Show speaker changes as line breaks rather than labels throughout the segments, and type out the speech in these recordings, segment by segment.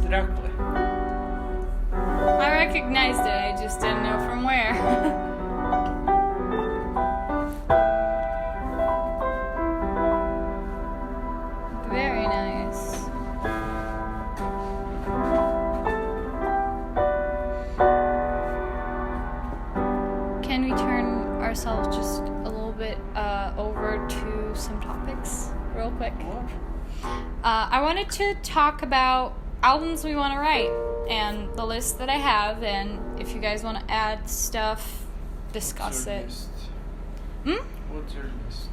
Dracula.
I recognized it, I just didn't know from where. Very nice. Can we turn ourselves just a little bit over to some topics real quick?
What?
I wanted to talk about albums we want to write and the list that I have, and if you guys want to add stuff, discuss it.
List? What's your list?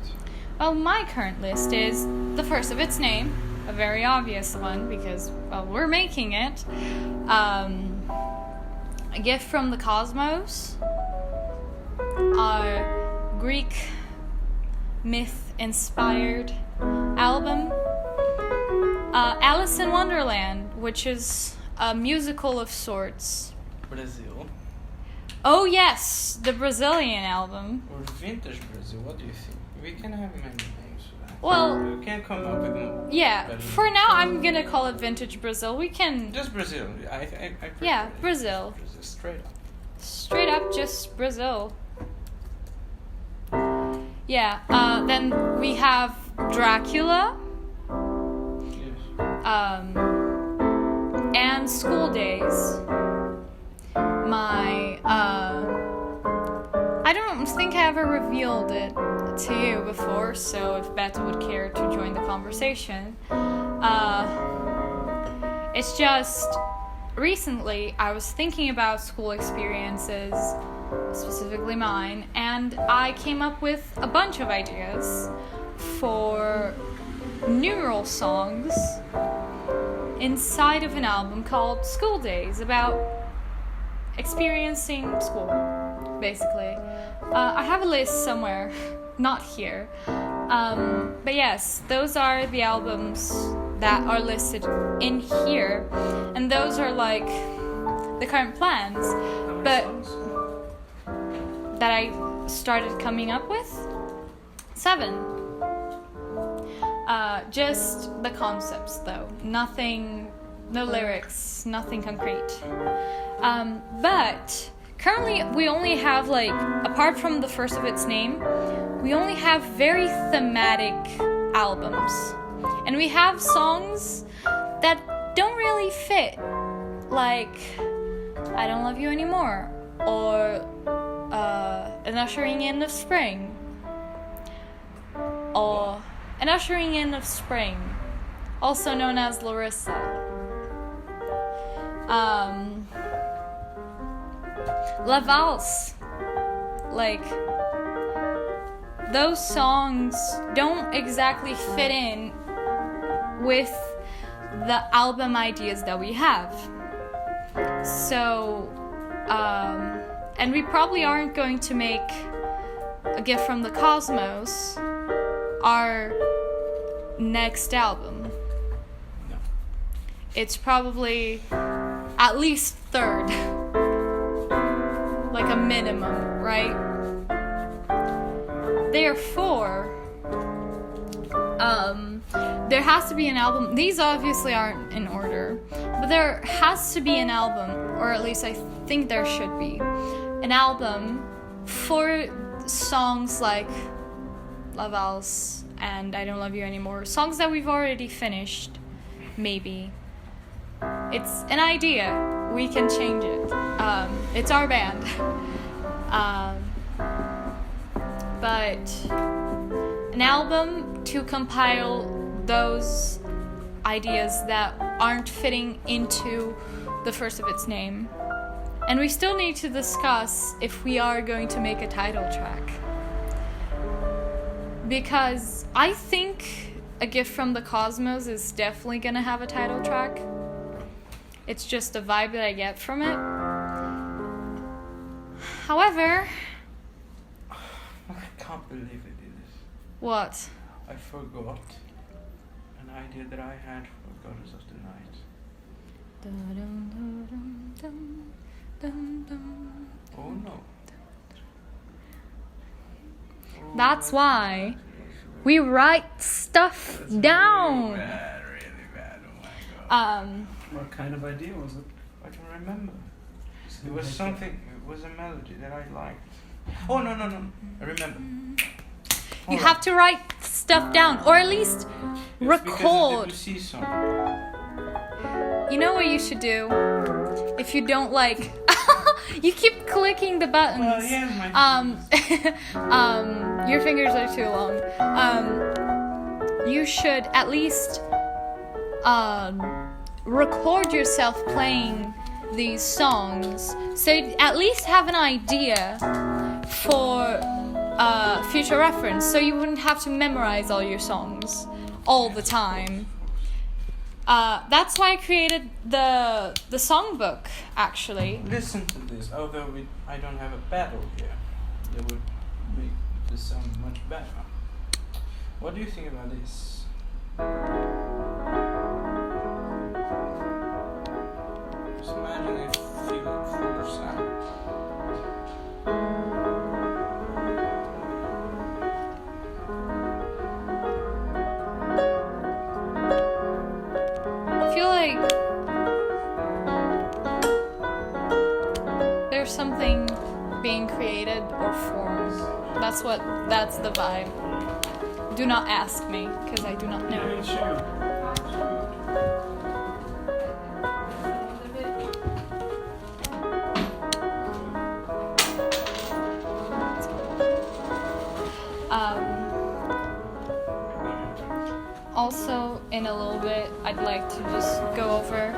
Well, my current list is the first of its name, a very obvious one because, well, we're making it. A Gift From The Kosmos, our Greek myth-inspired album. Alice in Wonderland, which is a musical of sorts.
Brazil.
Oh yes, the Brazilian album.
Or vintage Brazil, what do you think? We can have many names for that.
Well,
we can come up with more.
Yeah, for now I'm gonna call it vintage Brazil. We can...
Just Brazil. I prefer
Yeah,
it.
Brazil.
Straight up.
Straight up, just Brazil. Yeah, then we have Dracula.
Yes.
And School Days. I don't think I ever revealed it to you before, so if Beth would care to join the conversation. It's just, recently I was thinking about school experiences, specifically mine, and I came up with a bunch of ideas for numeral songs inside of an album called School Days, about experiencing school, basically. I have a list somewhere, not here. But yes, those are the albums that are listed in here, and those are like the current plans. But that I started coming up with 7. Just the concepts, though. Nothing, no lyrics, nothing concrete. But currently we only have, like, apart from the first of its name, we only have very thematic albums. And we have songs that don't really fit. Like, I Don't Love You Anymore, or An Ushering In of Spring, or An Ushering In of Spring, also known as Larissa. La Valse. Like, those songs don't exactly fit in with the album ideas that we have. So, and we probably aren't going to make A Gift From The Kosmos our next album.
No.
It's probably at least 3rd. Like a minimum, right? Therefore, there has to be an album. These obviously aren't in order, but there has to be an album, or at least I think there should be an album for songs like La Valse and I Don't Love You Anymore, songs that we've already finished. Maybe it's an idea, we can change it. It's our band. But an album to compile those ideas that aren't fitting into the first of its name. And we still need to discuss if we are going to make a title track. Because I think A Gift From The Kosmos is definitely gonna have a title track. It's just a vibe that I get from it. However...
I can't believe I did this.
What?
I forgot an idea that I had for Goddess of the Night. Oh no.
That's why we write stuff down.
Really bad, oh my
What kind of idea was it?
I don't remember. It was something. It was a melody that I liked. Oh no! I remember.
You have to write stuff down, or at least record.
Because Debussy song.
You know what you should do? If you don't like, you keep clicking the buttons.
Well, yeah, my
Your fingers are too long. You should at least record yourself playing these songs, so you at least have an idea for future reference, so you wouldn't have to memorize all your songs all the time. That's why I created the songbook, actually.
Listen to this. Although I don't have a pedal here, that would make the sound much better. What do you think about this? Just imagine if you fuller sound.
I feel like there's something being created or formed. That's the vibe. Do not ask me, because I do not know.
Yeah, sure.
Also, in a little bit, I'd like to just go over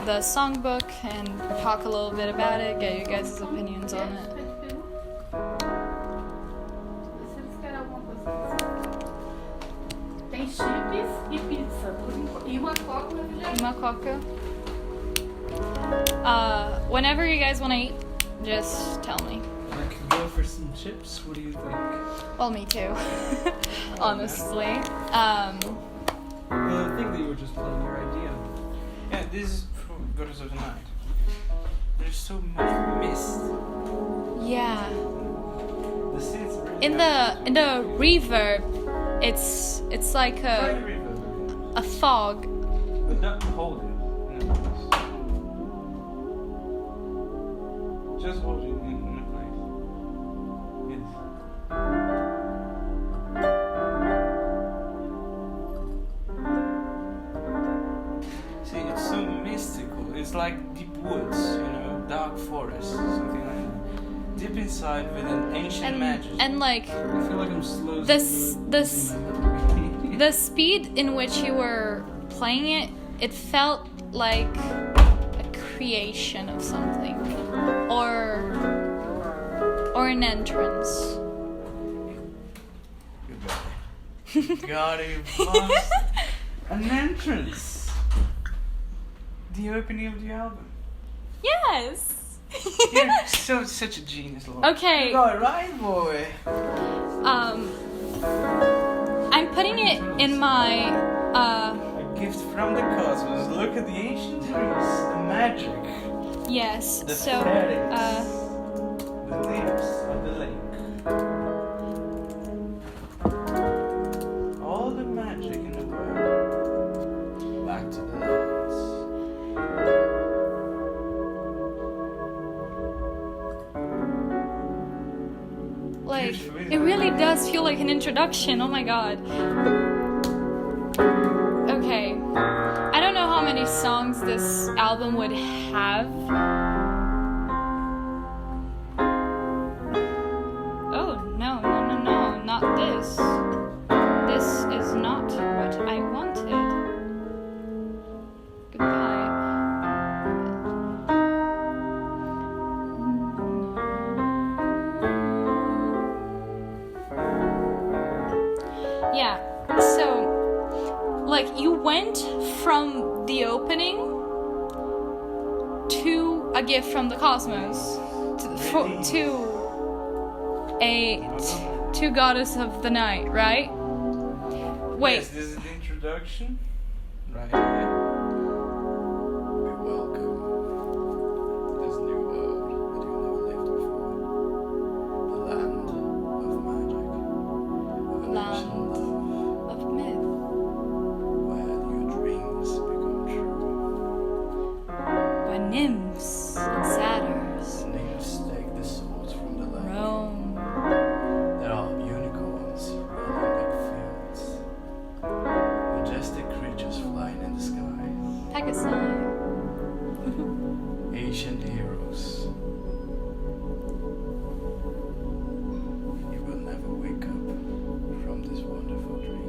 the songbook and talk a little bit about it, get you guys' opinions on it.
Tem chips e pizza, por enquanto. E uma coca no refrigerante.
Uma coca. Whenever you guys want to eat, just tell me.
I could go for some chips. What do you think?
Well, me too. Honestly.
Well, I think that you were just playing your idea.
Yeah, this is from Goddess of the Night. There's so much mist.
Yeah.
The scene's really
In the reverb, it's like
Try to reverb
a fog.
but don't hold it. No, just hold it in a place. Yes. See, it's so mystical. It's like deep woods, dark forest, something like that. Deep inside with an ancient majesty.
And like
I feel like I'm slow.
the speed in which you were playing it, it felt like a creation of something, or an entrance.
You got it. Lost an entrance. The opening of the album.
Yes.
You're such a genius, Laura.
Okay.
You got it right, boy.
I'm putting it in my
A gift from the cosmos. Look at the ancient trees, the magic,
yes.
the
So
fairies, the leaves of the lake. All the magic in the world. Back to the lands.
like it really does feel like an introduction. Oh my god. Okay. I don't know how many songs this album would have. Oh, no, not this. This is not what I wanted. Goodbye. Yeah, so like you went from the opening to a gift from the cosmos to goddess of the night, right? Wait.
Yes, this is the introduction. Right here. You're welcome to this new world that you've never lived before. The land of magic, of
Land
ancient love,
of myth.
where your dreams become true.
where nymphs and satyrs
The nymphs take the swords from the land.
roam.
There are unicorns rolling like fields. Majestic creatures flying in the sky.
Pegasus.
Ancient heroes. You will never wake up from this wonderful dream.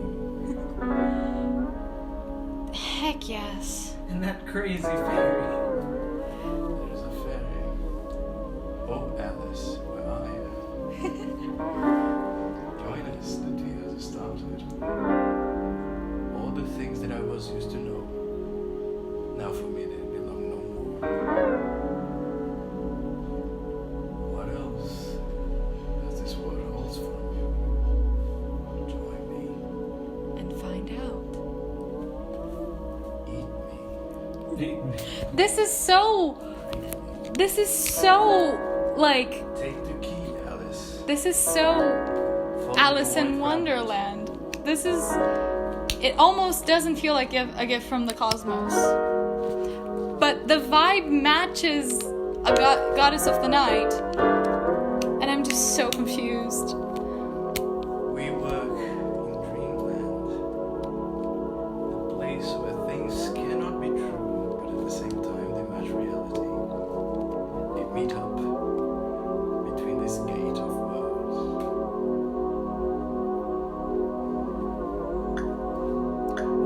Heck yes.
And that crazy fairy.
There is a fairy. Oh, Alice, where are you? Join us, the tears have started. All the things that I was used to know, now for me they belong no more. What else does this world holds for me? Join me,
And find out.
eat me,
This is so. Like.
take the key, Alice.
This is so.
Follow
Alice
the
in
white
Wonderland. This is. It almost doesn't feel like a gift from the cosmos. But the vibe matches a goddess of the night. And I'm just so confused.
We work in dreamland, the place where things cannot be true, but at the same time they match reality. They meet up between this gate of worlds.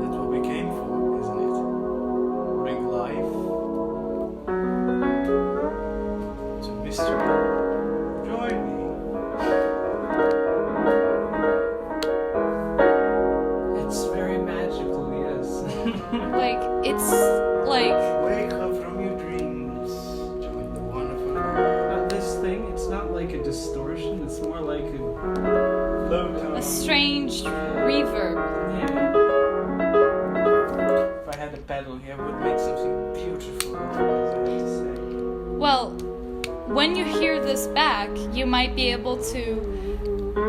That's what we came for, isn't it? Bring life to mystery. Join me.
It's very magical, yes.
Like, it's like.
Wake up from your dreams. Join the wonderful world.
But this thing, it's not like a distortion, it's more like a.
Low tone.
A strange reverb.
Yeah.
If I had a pedal here, I would make something beautiful, as I have to say.
Well, when you hear this back, you might be able to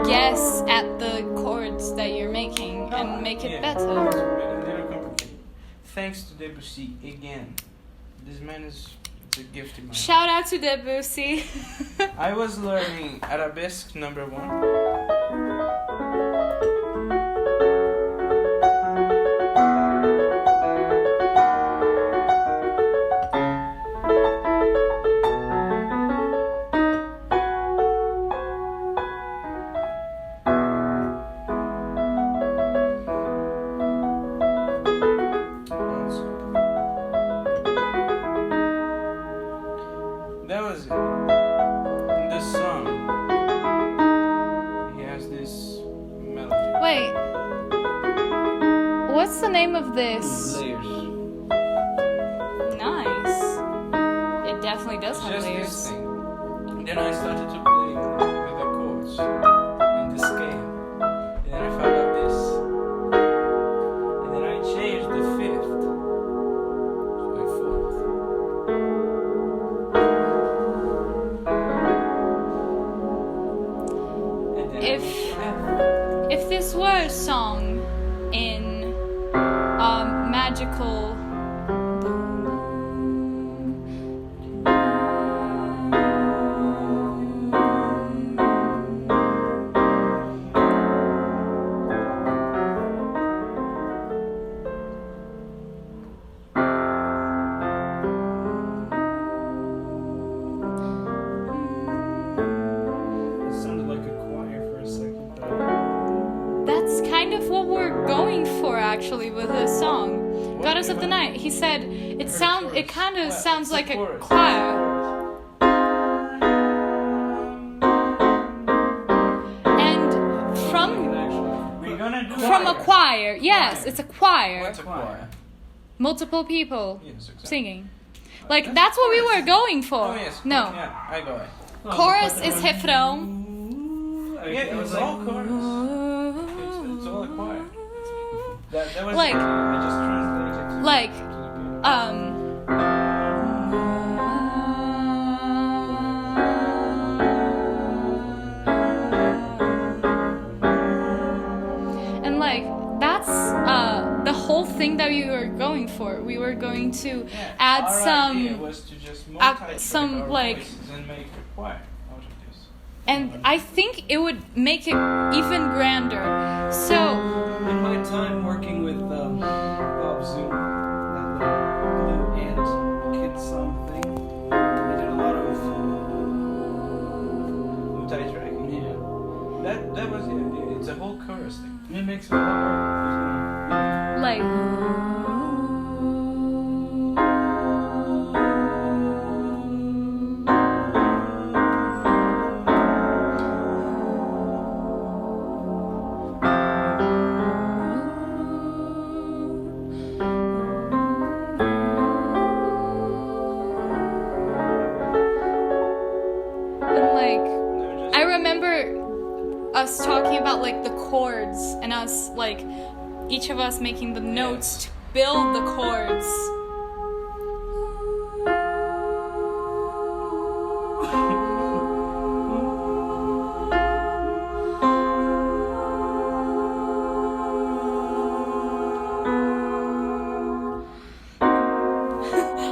guess at the chords that you're making and make it better.
Little complicated. Thanks to Debussy again. This man is a gift in my
Shout out to Debussy.
I was learning Arabesque number 1. That was it. In this song, he has this melody.
Wait. What's the name of this?
Layers.
Nice. It definitely does
It's
have
just this
layers.
thing. And then I started to play with the chords and the scale. And then I found out this. And then I changed the fifth to a fourth. And then
If this were a song in magical
It sounded like a choir for a second.
That's kind of what we're going for actually with this song.
What
Goddess
do
of
you
the
want?
Night. He said it kind of
Well,
sounds
it's
like
the
a
chorus.
choir. And
We're gonna do
from a choir. Yes,
Choir.
it's a choir.
What's a choir?
Multiple people
Yes, exactly.
singing. Like that's what we were going for.
Oh yes.
No.
Yeah, I got it.
Chorus is refrão.
Yeah, it's all chorus. It's all a choir. That was
Like-
I just translated.
like,
to the piano.
And like that's the whole thing thing that we were going for. We were going to
Yeah,
add
our
some,
idea was to just
add
multi-track
some,
our
like-
voices and make a choir out of this.
and I think it would make it even grander. So,
In my time working with Bob Zoom, that little blue ant kid song thing, I did a lot of
Multi-tracking.
yeah.
That was it's a whole chorus thing.
It makes it a lot more.
like, and like, I remember us talking about like the chords and us like each of us making the notes to build the chords.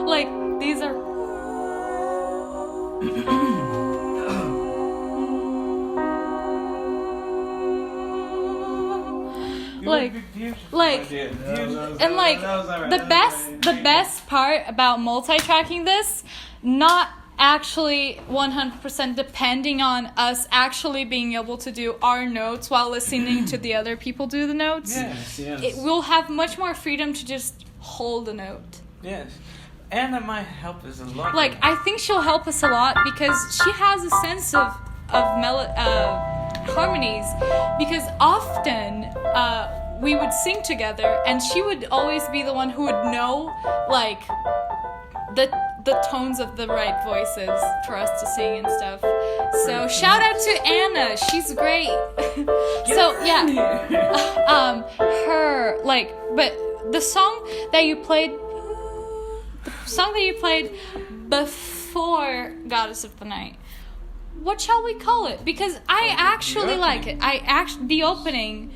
Like these are like and like the best part about multi-tracking this, not actually 100% depending on us actually being able to do our notes while listening to the other people do the notes.
Yes.
It will have much more freedom to just hold a note.
Yes. Anna might help us a lot.
Like, I think she'll help us a lot because she has a sense of harmonies. Because often we would sing together, and she would always be the one who would know like the tones of the right voices for us to sing and stuff. So shout out to Anna, she's great. So yeah, her like, but the song that you played. The song that you played before Goddess of the Night. What shall we call it? Because I actually like it. The opening.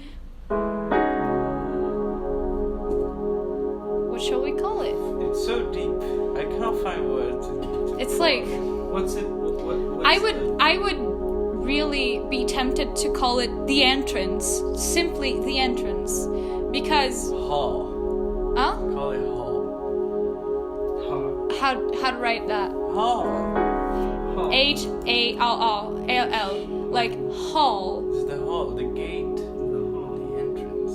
What shall we call it?
It's so deep. I can't find words.
It's like
What's it? What's
I would really be tempted to call it The Entrance. Simply The Entrance. Because
Hall.
huh?
Call it Hall.
How to write that?
Hall.
Hall. Like hall.
It's the hall, the gate, the entrance.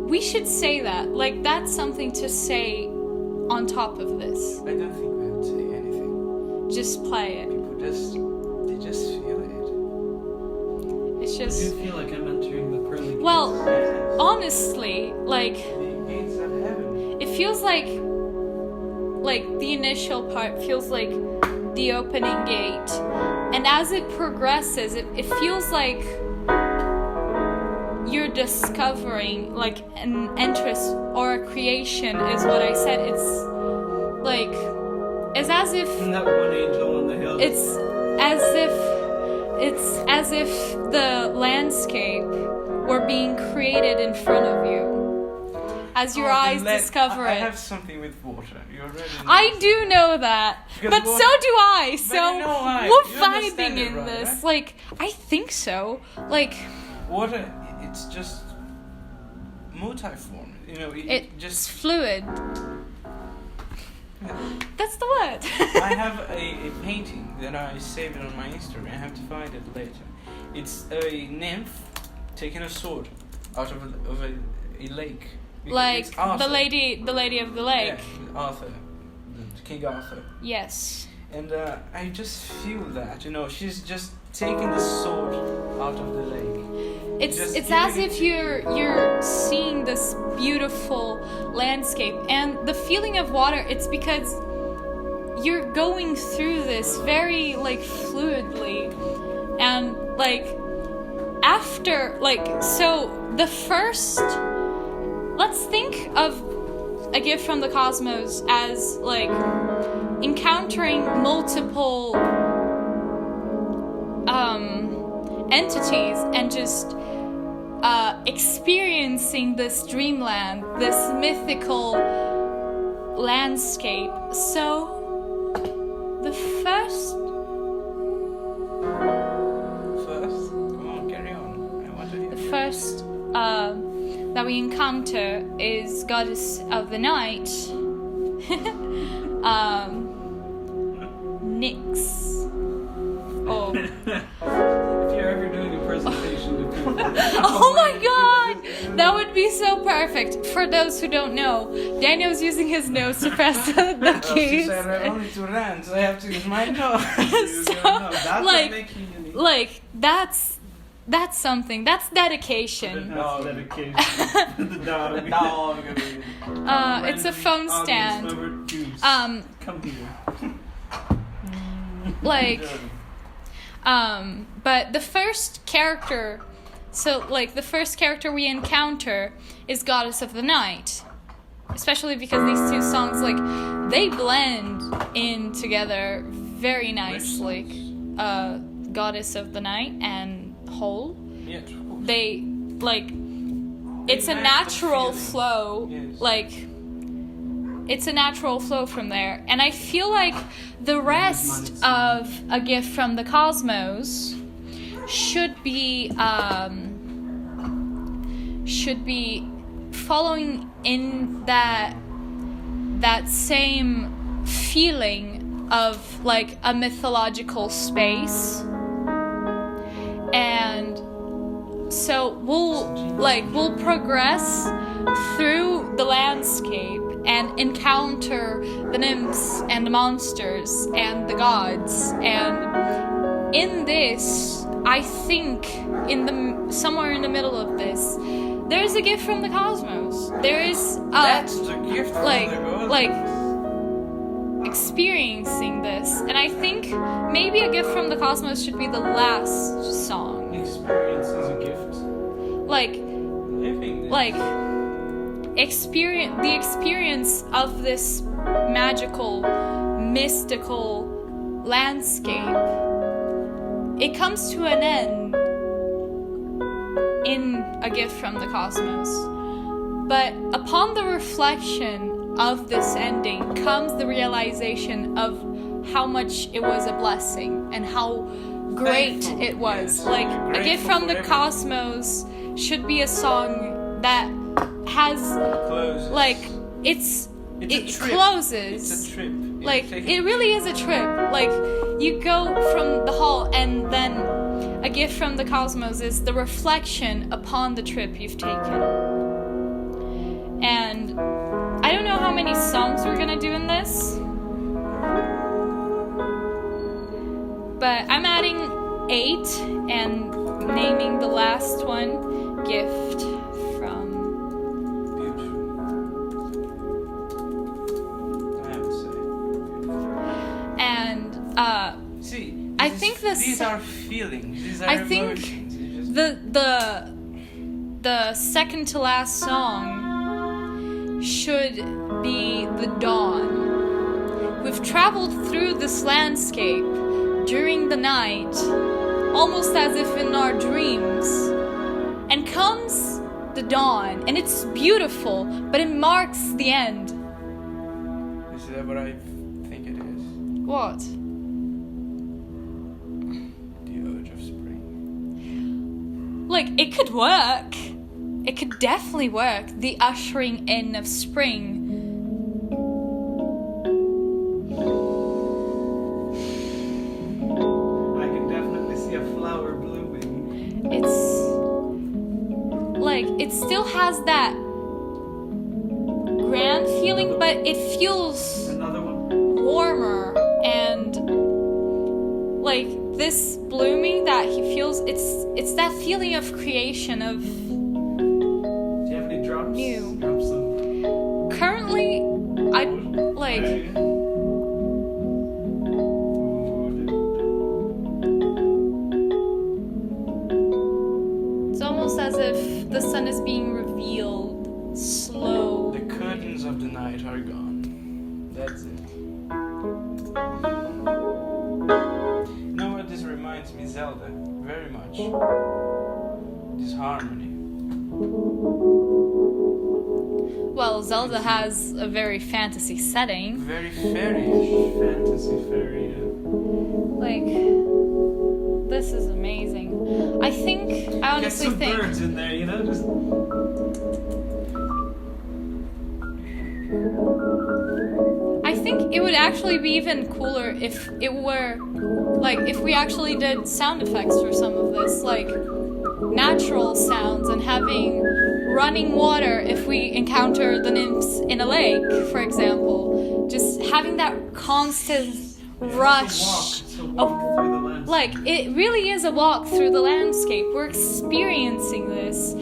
We should say that. Like, that's something to say on top of this.
I don't think we have to say anything.
Just play it.
People they just feel it.
It's
I
just.
do feel like I'm entering the pearly gates.
Well, honestly, like,
The gates of heaven.
it feels like the initial part feels like the opening gate. And as it progresses, it feels like you're discovering like an interest or a creation is what I said. It's like, it's as if
Isn't that one angel on the hill?
it's as if the landscape were being created in front of you as your eyes discover
I
it.
have something with water. You already know.
I do know that,
Because
but
water-
so do I. So
you know why.
we're
You understand
vibing
it,
in
right,
this.
right?
Like, I think so. Like,
Water, it's just multiform. You know, it
it's
just.
fluid. That's the word.
I have a painting that I saved on my Instagram. I have to find it later. It's a nymph taking a sword out of a lake.
Like
It's Arthur.
the lady of the lake.
Yeah, Arthur, the King Arthur.
Yes.
And I just feel that, you know, she's just taking the sword out of the lake.
It's
Just
as
giving
if
it to
you're seeing this beautiful landscape, and the feeling of water, it's because you're going through this very like fluidly, and like after like so the first, let's think of A Gift from the Kosmos as like encountering multiple entities and just experiencing this dreamland, this mythical landscape. So the first,
come on, carry on. I want to hear.
the first that we encounter is goddess of the night, Nyx. Oh.
If you're ever doing a presentation to people.
Oh my god! That would be so perfect. For those who don't know, Daniel's using his nose to press the
She
keys.
said only to rant, so I have to use my nose.
That's
like-
what makes you unique.
Like, that's something. That's dedication.
That's dedication. The dog.
It's a phone
Audience
stand.
member Goose. Come here.
Like, but the first character, so like the first character we encounter is Goddess of the Night, especially because these two songs, like, they blend in together very nicely. Goddess of the Night and Whole,
Yeah, of course.
they like, it's a
match the
natural
feeling.
flow.
Yes.
Like, it's a natural flow from there, and I feel like the rest of A Gift from the Cosmos should be following in that same feeling of like a mythological space. And so we'll progress through the landscape and encounter the nymphs and the monsters and the gods. And in this, I think somewhere in the middle of this, there's a gift from the cosmos. There is
That's the gift from
like
the gods.
like experiencing this, and I think maybe A Gift from the Cosmos should be the last song.
Experience is a gift.
Like
Living this.
like the experience of this magical, mystical landscape, it comes to an end in A Gift from the Cosmos. But upon the reflection of this ending comes the realization of how much it was a blessing and how great
Thankful,
it was.
yes.
Like, A Gift
Grateful
from
for
the
everything.
Cosmos should be a song that has,
Closes.
like,
It's a
it
trip.
closes.
It's a trip. You
Like,
take
it really is a trip. Like, you go from the hall, and then A Gift from the Cosmos is the reflection upon the trip you've taken. And I don't know how many songs we're gonna do in this, but I'm adding 8 and naming the last one Gift from.
Beautiful. I have to say.
And
See,
I think
these are feelings. These are
I think
emotions. You just-
the second to last song should be the dawn. We've traveled through this landscape during the night, almost as if in our dreams, and comes the dawn, and it's beautiful, but it marks the end.
Is that what I think it is?
What?
The urge of spring.
Like, it could work. It could definitely work. The ushering in of spring.
I can definitely see a flower blooming.
It's like, it still has that grand feeling, but it feels
Another one.
warmer, and like this blooming that he feels, it's that feeling of creation, of
Do you have any drops?
New.
Drop some.
currently I like it's almost as if the sun is being revealed slow.
The curtains of the night are gone. That's it. You know what this reminds me, Zelda, very much. This harmony.
well, Zelda has a very fantasy setting.
Very fairy-ish.
Fantasy fairy.
Like, this is amazing. I honestly
Get some
think
birds in there, you know, just.
I think it would actually be even cooler if it were, like, if we actually did sound effects for some of this, like natural sounds, and having running water if we encounter the nymphs in a lake, for example. Just having that constant rush of, like, it really is a walk through the landscape. We're experiencing this.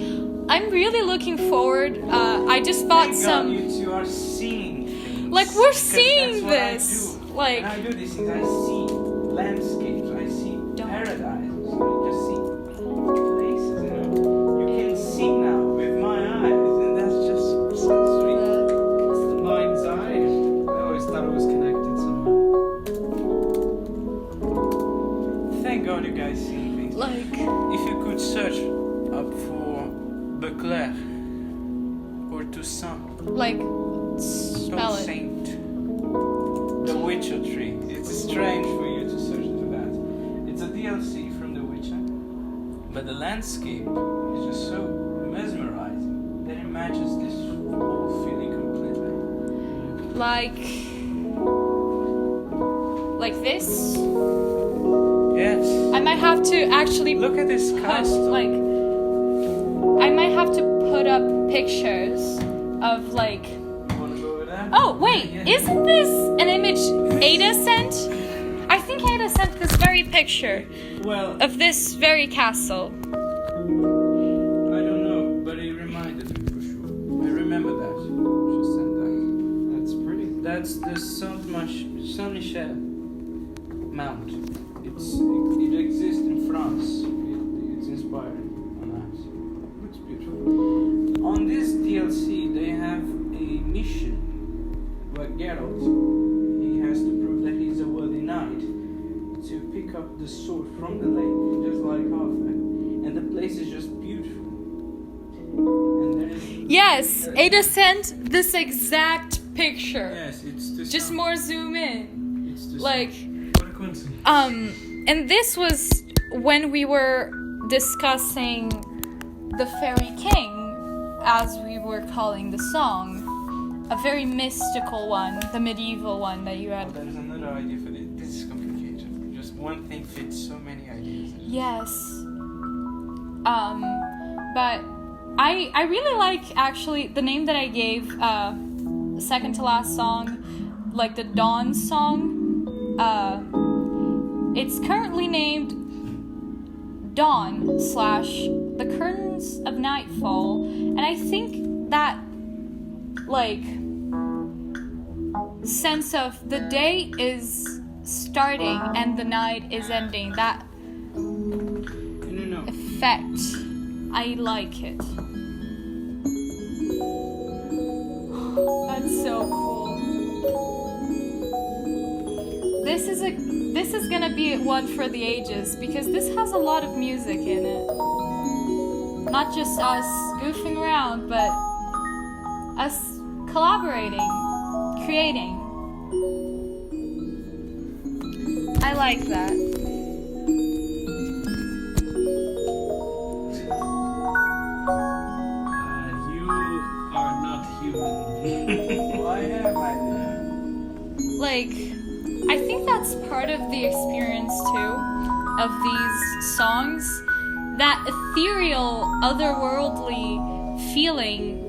I'm really looking forward. I just bought some.
You two are seeing things.
Like, we're
Because
seeing
that's
this.
what I do.
Like,
When I do these things, I see landscapes, I see paradise, I just see places, you know. You can see now with my eyes, and that's just so sweet.
It's the mind's eye. I always thought it was connected somehow.
Thank God you guys see things.
like,
If you could search up for Beclair or Toussaint,
like, spell it.
Toussaint, The Witcher tree. It's strange for you to search for that. It's a DLC from The Witcher, but the landscape is just so mesmerizing that it matches this whole feeling completely.
Like this.
Yes.
I might have to actually
Look at this
put,
castle.
like, I might have to put up pictures of, like.
Wanna go over there?
Oh wait,
Yeah.
isn't this an image Ada sent? I think Ada sent this very picture
Well,
of this very castle.
I don't know, but it reminded me for sure. I remember that. She sent that.
that's pretty.
That's the Saint-Michel Mount. It exists in France. It's inspired on that. It's beautiful. On this DLC, they have a mission where Geralt, he has to prove that he's a worthy knight to pick up the sword from the lake, just like Arthur. And the place is just beautiful. And there is
Yes, Ada sent this exact picture.
yes, it's the
Just more zoom in.
It's the
Like,
What a coincidence.
and this was when we were discussing the Fairy King, as we were calling the song. A very mystical one, the medieval one that you had.
There's another idea for this. This is complicated. Just one thing fits so many ideas.
Yes. But I really like, actually, the name that I gave, second to last song, like the Dawn song. It's currently named Dawn / The Curtains of Nightfall, and I think that, like, sense of the day is starting and the night is ending, that
No.
effect, I like it. That's so cool. This is gonna be one for the ages, because this has a lot of music in it. Not just us goofing around, but us collaborating, creating. I like that.
You are not human.
Why am I there?
Like, I think that's part of the experience too of these songs, that ethereal, otherworldly feeling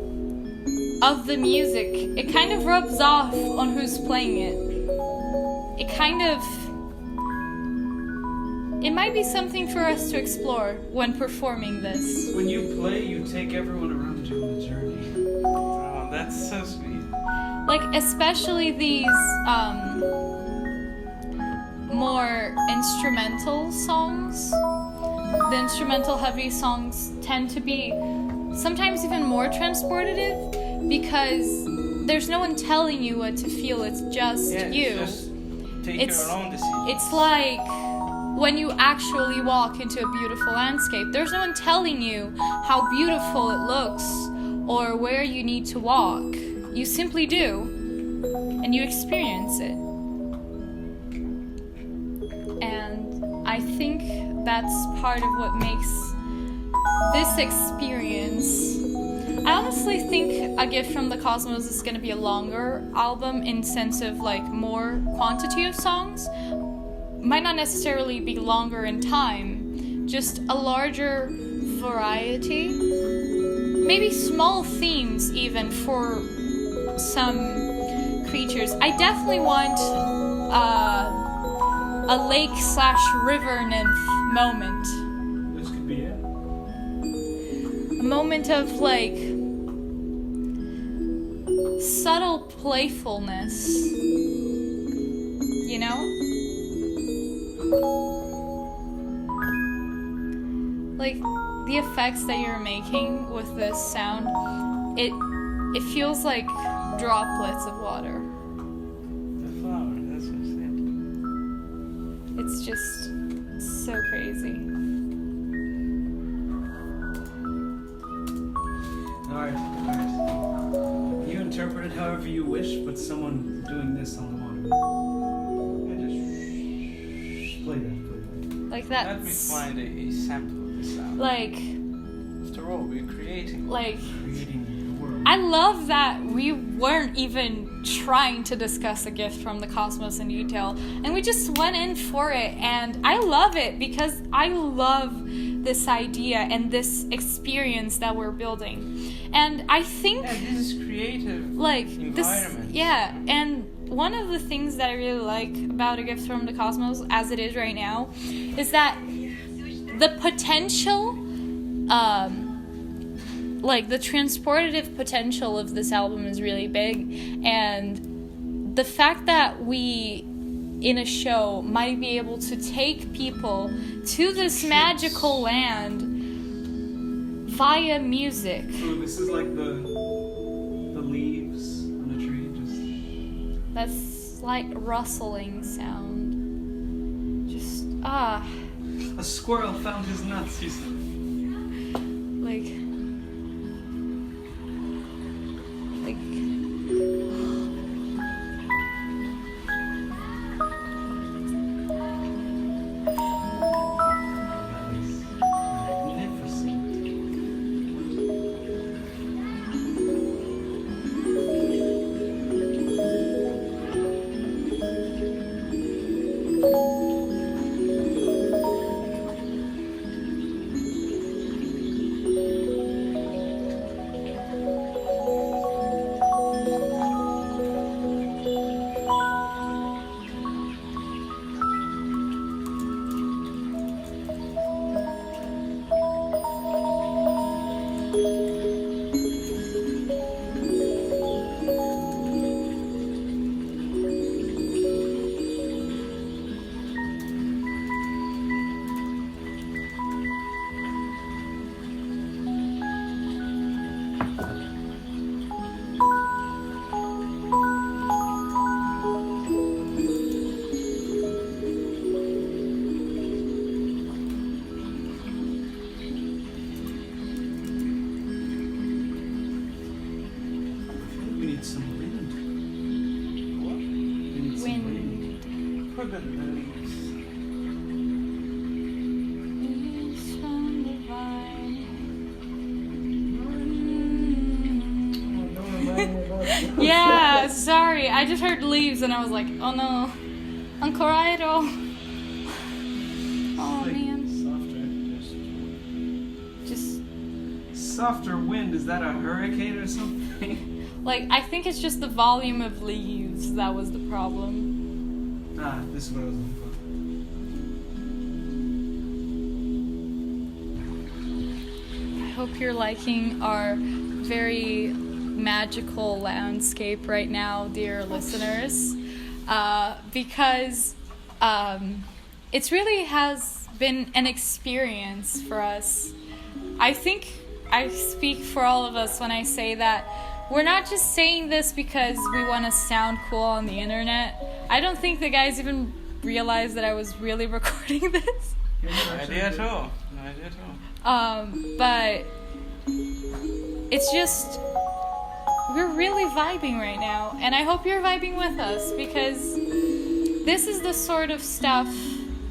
of the music. It kind of rubs off on who's playing it. It might be something for us to explore when performing this.
When you play, you take everyone around you on the journey.
Oh, that's so sweet.
Like, especially these more instrumental songs. The instrumental heavy songs tend to be sometimes even more transportative, because there's no one telling you what to feel, it's just
Yeah,
you.
just take
It's-
your own decision.
It's like when you actually walk into a beautiful landscape. There's no one telling you how beautiful it looks or where you need to walk. You simply do, and you experience it. And I think that's part of what makes this experience. I honestly think A Gift From The Kosmos is going to be a longer album in sense of like more quantity of songs. Might not necessarily be longer in time, just a larger variety. Maybe small themes even for some creatures. I definitely want a lake/river nymph moment.
This could be it.
A moment of like subtle playfulness, you know? Like the effects that you're making with this sound, it feels like droplets of water.
The flower, that's what I said.
It's just so crazy.
Alright. You interpret it however you wish, but someone doing this on the water. Yeah, just play that.
Like
Let me
that's
find a sample of the sound.
like
After all, we're creating.
Creating the world.
I love that we weren't even trying to discuss A Gift From The Kosmos in detail, and we just went in for it, and I love it because I love this idea and this experience that we're building. And I think
Yeah, this is creative
like this,
environment.
yeah, and one of the things that I really like about A Gift From The Kosmos as it is right now is that the potential, like the transportative potential of this album is really big, and the fact that we in a show might be able to take people to this magical land via music.
So this is like the leaves on a tree, just
That slight rustling sound. Just,
a squirrel found his nuts. He's
like
magnificent. We need some wind.
What?
We need some wind.
wind.
Put the leaves.
Leaves from the vine. Yeah, sorry. I just heard leaves and I was like, oh no. Ancorado. Oh
Like
man.
Softer.
Just
Softer wind. Is that a hurricane or something?
like I think it's just the volume of leaves that was the problem.
Ah, this is what I was looking for.
I hope you're liking our very magical landscape right now, dear listeners, because it really has been an experience for us. I think I speak for all of us when I say that we're not just saying this because we want to sound cool on the internet. I don't think the guys even realized that I was really recording this.
No idea at all. No idea at all.
But it's just, we're really vibing right now, and I hope you're vibing with us, because this is the sort of stuff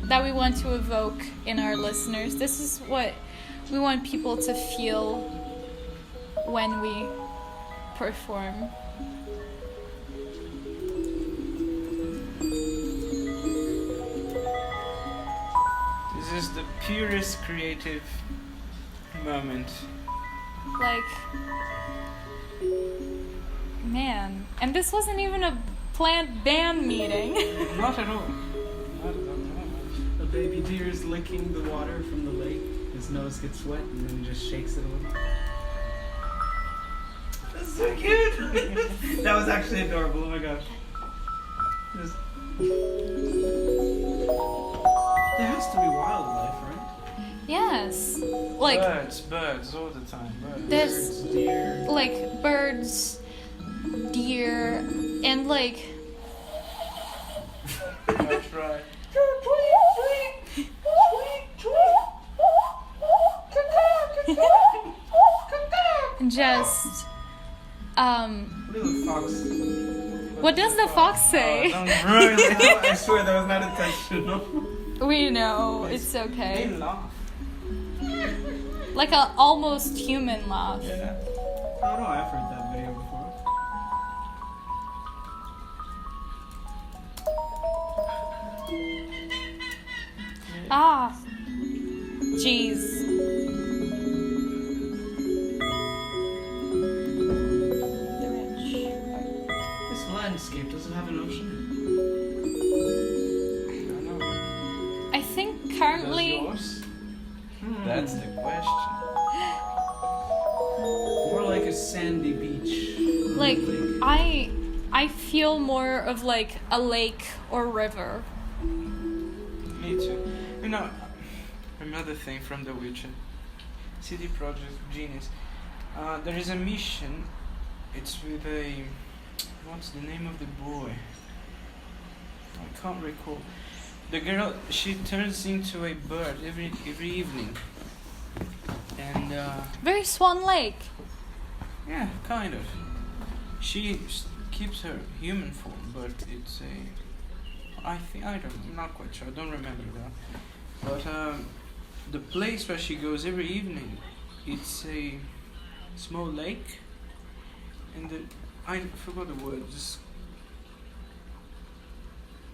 that we want to evoke in our listeners. This is what we want people to feel when we perform.
This is the purest creative moment.
Like, man, and this wasn't even a planned band meeting.
Not at all. Not at all.
A baby deer is licking the water from the lake. His nose gets wet and then he just shakes it a little. That's so cute! That was actually adorable, oh my gosh. Just... There has to be wildlife, right?
Yes, like
Birds all the time.
there's
Birds, deer.
like birds, deer, and like
That's right.
just
Little fox.
what does the fox say?
Don't ruin it.
I swear that was not intentional.
We know, it's
They
okay.
laugh.
Like a almost human laugh.
Yeah.
Oh no, I've heard that video before.
Ah, jeez. The rich.
This landscape doesn't have an ocean.
I think currently,
Yours? That's the question.
More like a sandy beach.
like
Lake.
I feel more of like a lake or river.
Me too. You know, another thing from The Witcher. CD Projekt Genius. There is a mission. It's with a... What's the name of the boy? I can't recall. The girl, she turns into a bird every evening. And,
Very Swan Lake.
yeah, kind of. She keeps her human form, but it's a... I'm not quite sure, I don't remember that. But the place where she goes every evening, it's a small lake, and I forgot the word, just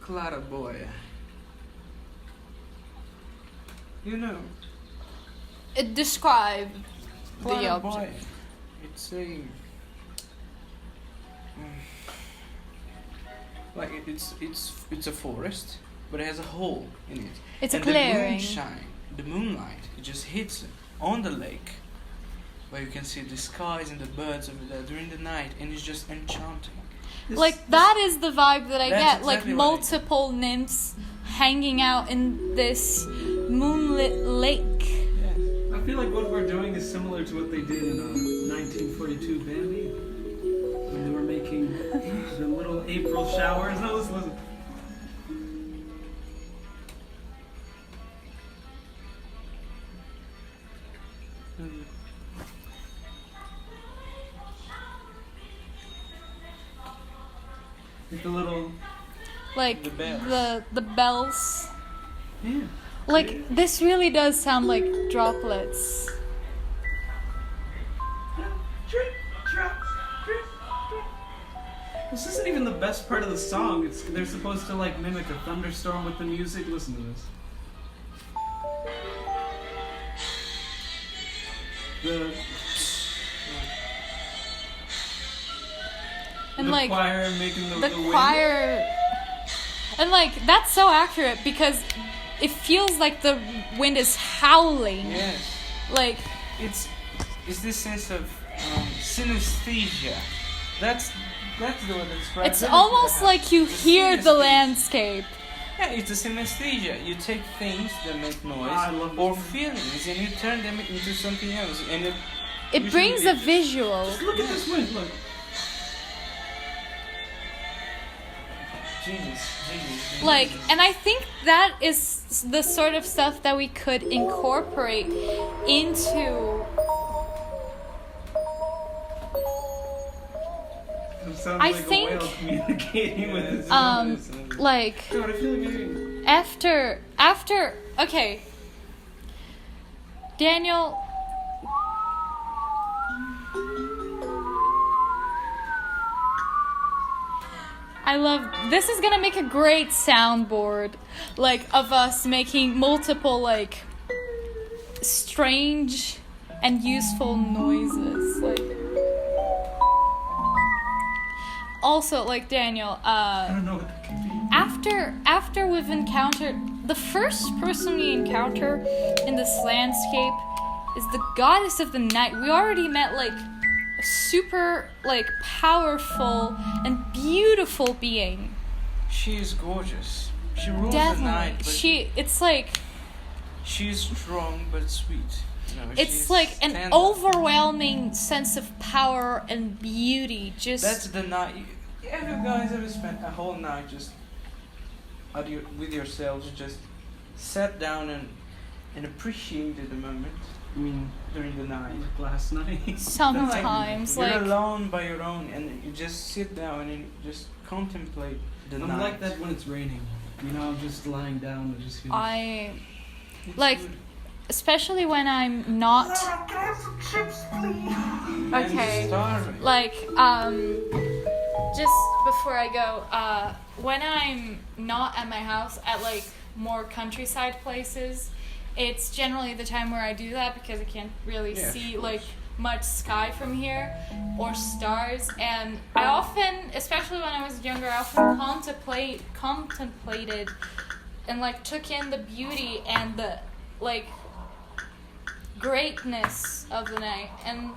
Claraboia. You know,
Describe the
Claraboia.
object.
It's a like it's a forest, but it has a hole in it.
It's a
And
clearing.
the moonlight, it just hits on the lake, where you can see the skies and the birds over there during the night, and it's just enchanting.
Like that is the vibe that I
That's
get. Like
exactly what I get.
multiple nymphs hanging out in this moonlit lake.
Yes.
I feel like what we're doing is similar to what they did in 1942 Bambi. When they were making the little April showers. No, listen. Like the little...
Like
The bells.
the bells.
Yeah.
Like this really does sound like droplets.
This isn't even the best part of the song. They're supposed to like mimic a thunderstorm with the music. Listen to this.
And
the
like
choir making the wind.
choir, and like that's so accurate because it feels like the wind is howling.
Yes.
Like
It's this sense of synesthesia. That's the word that describes
it's
everything
almost
that
like you
happens.
hear the
synesthesia.
landscape.
Yeah, it's a synesthesia. You take things that make noise
I love
or
this.
feelings and you turn them into something else. And
It
usually
brings a
it's-
visual.
Look at this wind. Look.
Genius.
Like, and I think that is the sort of stuff that we could incorporate into
sounds
I
like
think,
a whale communicating with his
like
God, I feel like hearing.
after okay, Daniel. I love this is gonna make a great soundboard, like of us making multiple like strange and useful noises. Like also like Daniel,
I don't know what that could be.
after we've encountered the first person we encounter in this landscape is the goddess of the night. We already met like a super like powerful and beautiful being.
She is gorgeous. She rules the
Definitely.
night, but
It's like
she's strong but sweet. You know,
it's
she's
like an
tender.
overwhelming sense of power and beauty. Just
That's the night. Have you guys ever spent a whole night just with yourselves, just sat down and appreciated the moment?
I mean,
during the night.
like last night.
sometimes
You're
like
alone by your own, and you just sit down and you just contemplate the
I'm
night.
like that when it's raining. You know, I'm just lying down and just feeling.
It's
like
good.
especially when I'm not
Can I have some chips, please?
And
okay.
starving.
like just before I go, when I'm not at my house at like more countryside places, it's generally the time where I do that because I can't really
Yeah,
see
of course.
like much sky from here or stars, and I often, especially when I was younger, I often contemplated and like took in the beauty and the like greatness of the night, and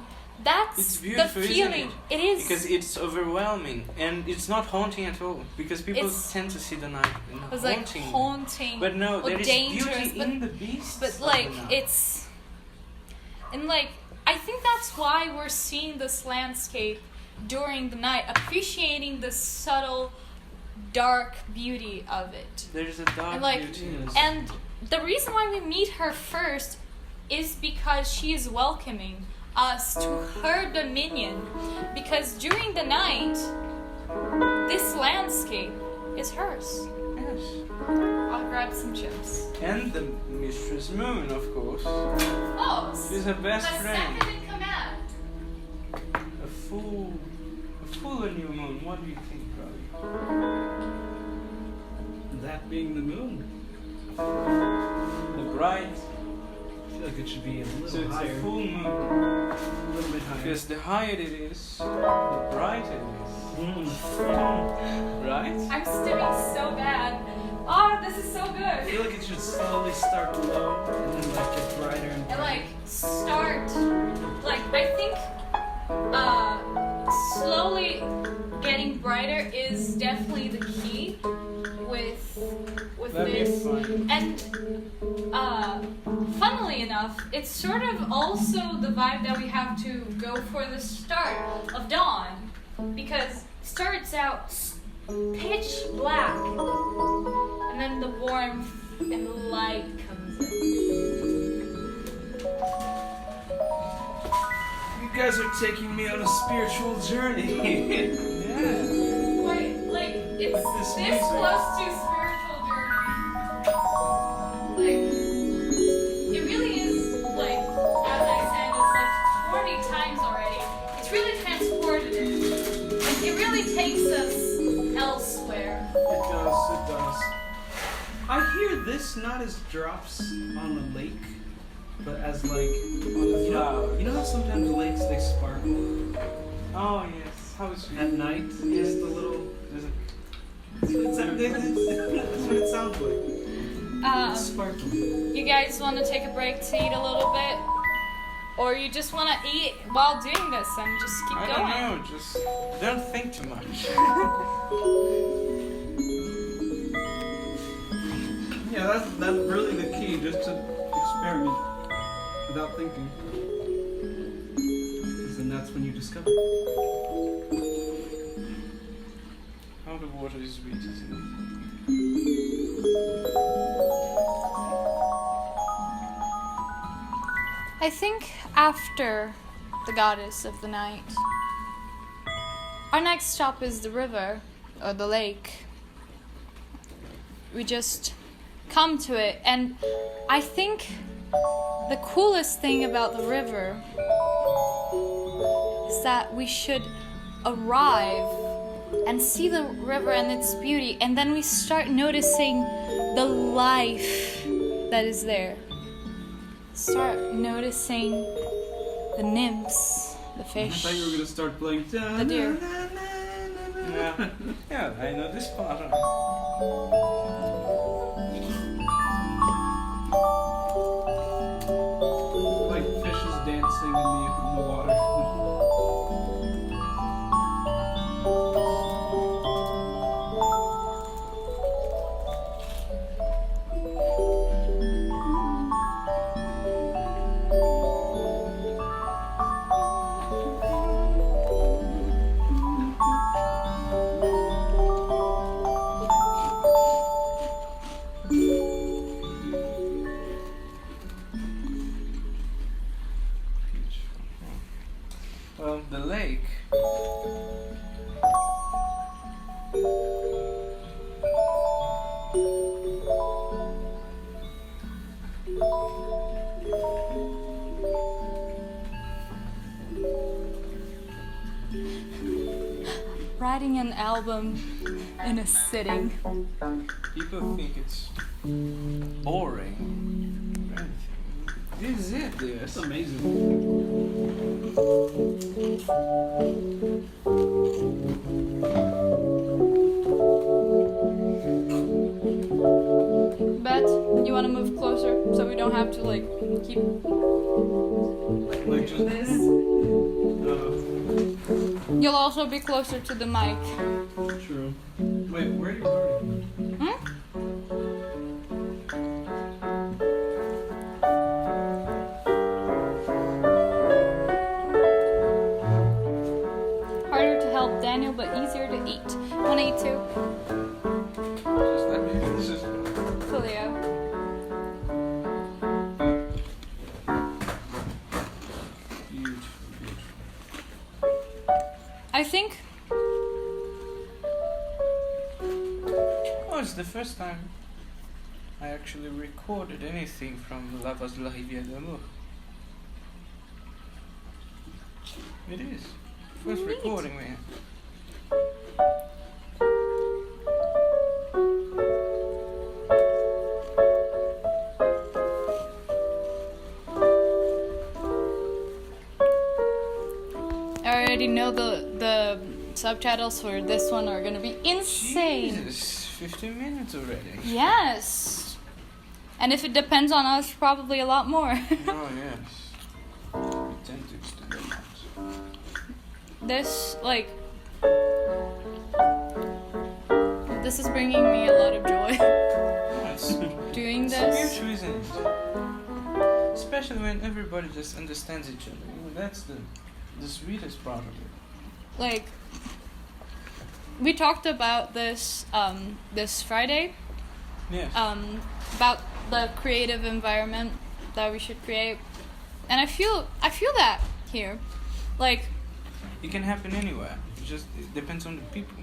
that's
It's
the
beautiful, isn't
feeling. It is
Because it's overwhelming and it's not haunting at all. Because people
It's-
tend to see the night in
it was like
haunting.
haunting,
But no,
or
there is
dangerous,
beauty
but
in the beasts.
but
of
like
the night.
it's and like I think that's why we're seeing this landscape during the night, appreciating the subtle dark beauty of it.
There's a dark
And like
beauty in it.
and the reason why we meet her first is because she is welcoming us to her dominion, because during the night this landscape is hers.
Yes.
I'll grab some chips.
And the Mistress Moon, of course.
Oh,
She's her best
the
friend.
second in command.
A full new moon. What do you think, Robbie?
That being the moon.
The bright.
I feel like it should be a little
So it's
higher.
a full moon.
A little bit higher.
Because the higher it is, the brighter it is. Right?
I'm stimming so bad. Oh, this is so
I
good.
feel like it should slowly start low and then like get brighter and
And like start, like I think, slowly getting brighter is definitely the key with
That'd be
this.
fun.
And funnily enough, it's sort of also the vibe that we have to go for the start of dawn, because it starts out pitch black, and then the warmth and the light comes in.
You guys are taking me on a spiritual journey.
Yeah.
Like it's
This
this
music.
close to spiritual journey. Like it really is, like as I said, it's like 40 times already. It's really transportative. Like it really takes us elsewhere.
It does. I hear this not as drops on a lake, but as like
On the flower.
you know how sometimes lakes they sparkle
Oh yes. How sweet.
at night? Just the little.
There's a-
That's what it sounds like. It's sparkling.
You guys want to take a break to eat a little bit, or you just want to eat while doing this and just keep
I
going?
don't know. Just don't think too much.
Yeah, that's really the key, just to experiment without thinking. Because then that's when you discover.
How the water is sweet, isn't it?
I think after the goddess of the night, our next stop is the river or the lake. We just come to it, and I think the coolest thing about the river is that we should arrive and see the river and its beauty, and then we start noticing the life that is there. Start noticing the nymphs, the
I
fish,
thought you were gonna start playing.
the deer.
Yeah, yeah, I know this part.
Like fishes dancing in the water.
Well, the lake.
Writing an album in a sitting.
People think it's boring. Right? This is it, dude.
That's amazing.
Bet, you want to move closer so we don't have to like keep.
Like just
This.
You'll also be closer to the mic.
true. Wait, where are you starting?
Hmm? Harder to help Daniel, but easier to eat. 182.
Just let me finish this.
Coolio.
Beautiful, beautiful.
I think
Oh, it's the first time I actually recorded anything from La Voix de la Rivière d'Amour. It is. First
Neat.
recording we had.
I already know the subtitles for this one are gonna be insane.
Jesus, 15 minutes already.
Yes. And if it depends on us, probably a lot more.
Oh, yes. We tend to extend that much.
This is bringing me a lot of joy.
Yes.
Doing
It's
this.
beautiful, isn't it? Especially when everybody just understands each other. You know, that's the sweetest part of it.
Like, we talked about this this Friday,
Yes.
about the creative environment that we should create, and I feel that here, like,
It can happen anywhere. It depends on the people.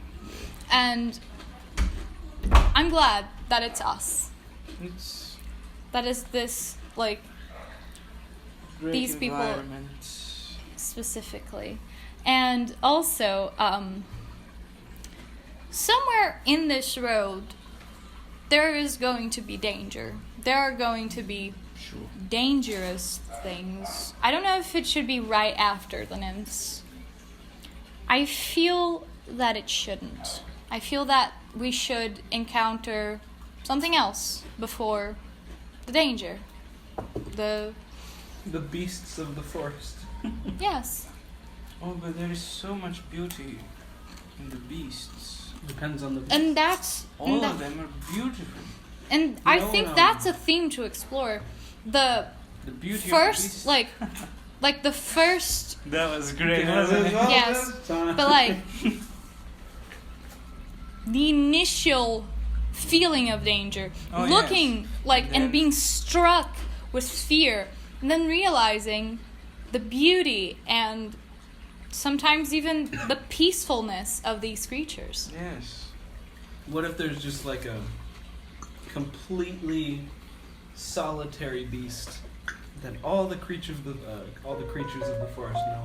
and I'm glad that it's us.
It's
That is this, like,
great
These people-
environment.
specifically. And also, somewhere in this road, there is going to be danger. There are going to be
Sure.
dangerous things. I don't know if it should be right after the nymphs. I feel that it shouldn't. I feel that we should encounter something else before the danger. The
The beasts of the forest.
yes.
Oh, but there is so much beauty in the beasts.
Depends on the beast.
And that's
All
and
of
that-
them are beautiful.
and I
No,
think
no.
that's a theme to explore. The
The beauty of the
first
beasts.
like the first
That was great,
Yeah,
wasn't it?
well,
Yes,
that's-
but like the initial feeling of danger,
Oh,
looking
yes.
like
Then-
and being struck with fear, and then realizing the beauty and sometimes even the peacefulness of these creatures.
Yes.
What if there's just like a completely solitary beast that all the creatures of the forest know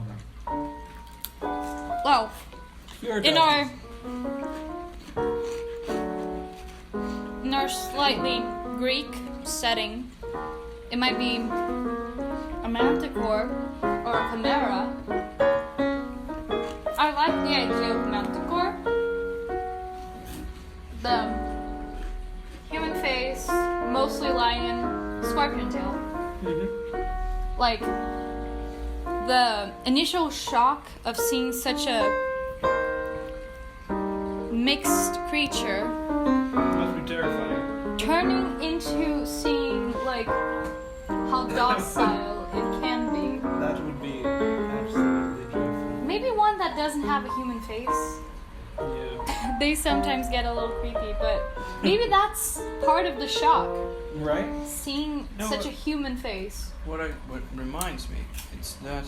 about?
Well,
Pure
in
darkness.
our slightly Greek setting, it might be a manticore or a chimera. I like the idea of manticore. The human face, mostly lion, scorpion tail.
Mm-hmm.
Like, the initial shock of seeing such a mixed creature
Must be terrifying.
turning into seeing, like, how docile it can be.
That would be absolutely dreadful.
Maybe one that doesn't have a human face.
Yeah.
They sometimes get a little creepy, but maybe that's part of the shock.
Right?
Seeing
No,
such
but-
a human face.
What reminds me, it's that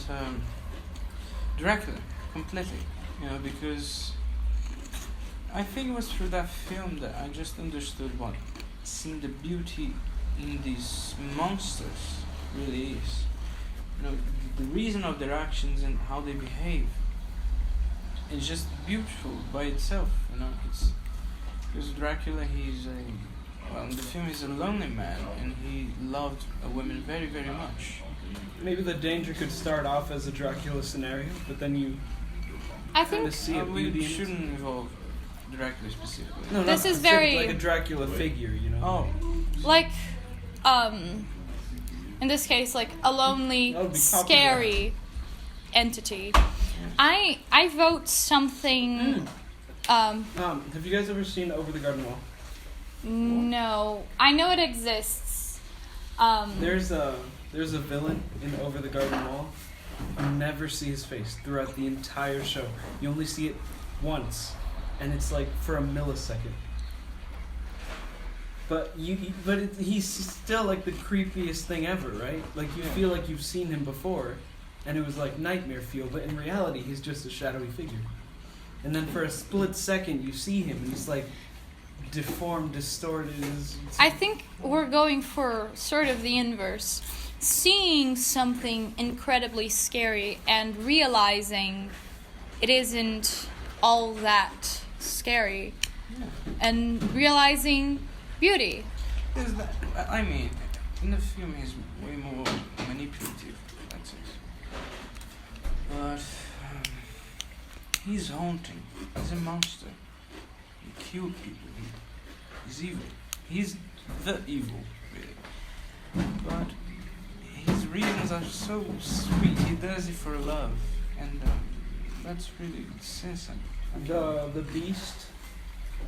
Dracula, completely, because I think it was through that film that I just understood what seeing the beauty in these monsters really is. The reason of their actions and how they behave. It's just beautiful by itself, It's because Dracula, in the film, he's a lonely man, and he loved a woman very, very much.
Maybe the danger could start off as a Dracula scenario, but then you
I
kind of
think
see a beauty
We
in it.
shouldn't involve Dracula specifically.
No,
This
not
is
specific,
very-
like a Dracula figure,
Oh,
like in this case, like a lonely,
That would be
scary entity. I vote something.
Have you guys ever seen Over the Garden Wall?
No, I know it exists.
There's a villain in Over the Garden Wall. You never see his face throughout the entire show. You only see it once, and it's like for a millisecond. But he's still like the creepiest thing ever, right? Like you feel like you've seen him before, and it was like nightmare feel. But in reality, he's just a shadowy figure. And then for a split second, you see him, and he's like deformed, distorted.
I think we're going for sort of the inverse. Seeing something incredibly scary and realizing it isn't all that scary.
yeah.
And realizing beauty.
Is that, I mean, in the film he's way more manipulative, that's it. But he's haunting. He's a monster. He killed people. He's evil. He's the evil, really. But his reasons are so sweet. He does it for love, and that's really sensitive.
The beast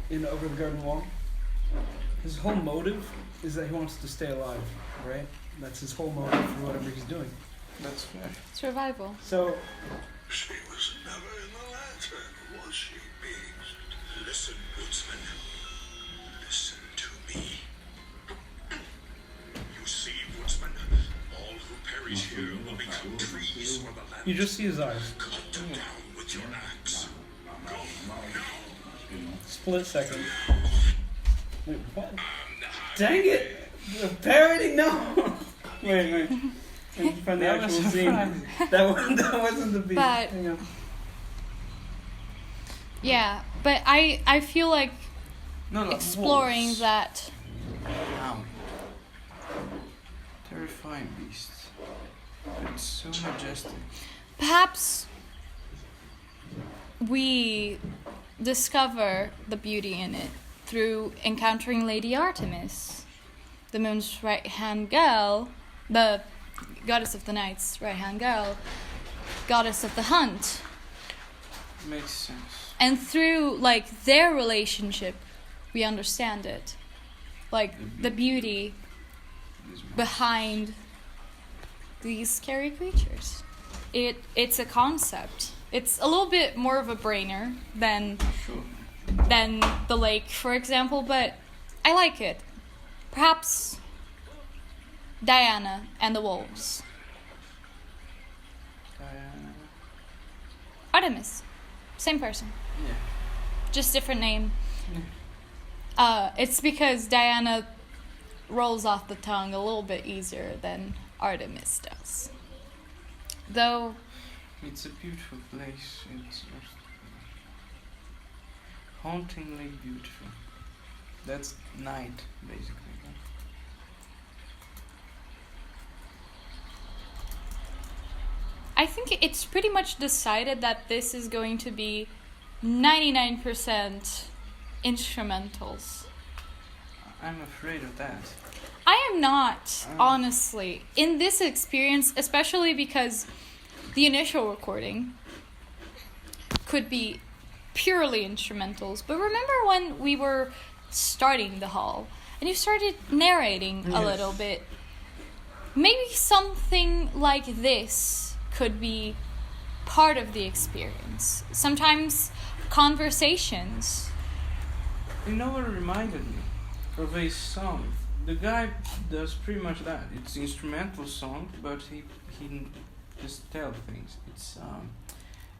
in Over the Garden Wall. His whole motive is that he wants to stay alive, right? That's his whole motive for whatever he's doing.
That's fair.
Survival.
So
She was never in the lantern, was she, Beast? Listen, woodsman. Listen to me. You see, woodsman, all who perish here will become trees for the land.
you just see his eyes.
Cut them down with your axe. Go now.
Split second. Wait, what? Dang it! The parody? No! wait. I need to find the
That was
actual scene.
surprising.
That wasn't the beast.
But-
Hang on.
Yeah, but I feel like
No,
exploring
wolves.
that.
Wow. Terrifying beasts. But it's so majestic.
Perhaps we discover the beauty in it through encountering Lady Artemis, the moon's right-hand girl, the goddess of the night's right-hand girl, goddess of the hunt.
Makes sense.
And through, like, their relationship, we understand it. Like, the beauty behind these scary creatures. It's a concept. It's a little bit more of a brainer than
Sure.
the lake, for example, but I like it. Perhaps Diana and the wolves. Artemis. Same person.
Yeah.
Just different name.
Yeah.
It's because Diana rolls off the tongue a little bit easier than Artemis does. Though,
It's a beautiful place. It's just hauntingly beautiful. That's night, basically.
I think it's pretty much decided that this is going to be 99% instrumentals.
I'm afraid of that.
I am not, honestly. In this experience, especially because the initial recording could be purely instrumentals. But remember when we were starting the hall and you started narrating a little bit? Maybe something like this could be part of the experience. Sometimes conversations.
You know what it reminded me of a song. The guy does pretty much that. It's an instrumental song, but he just tell things.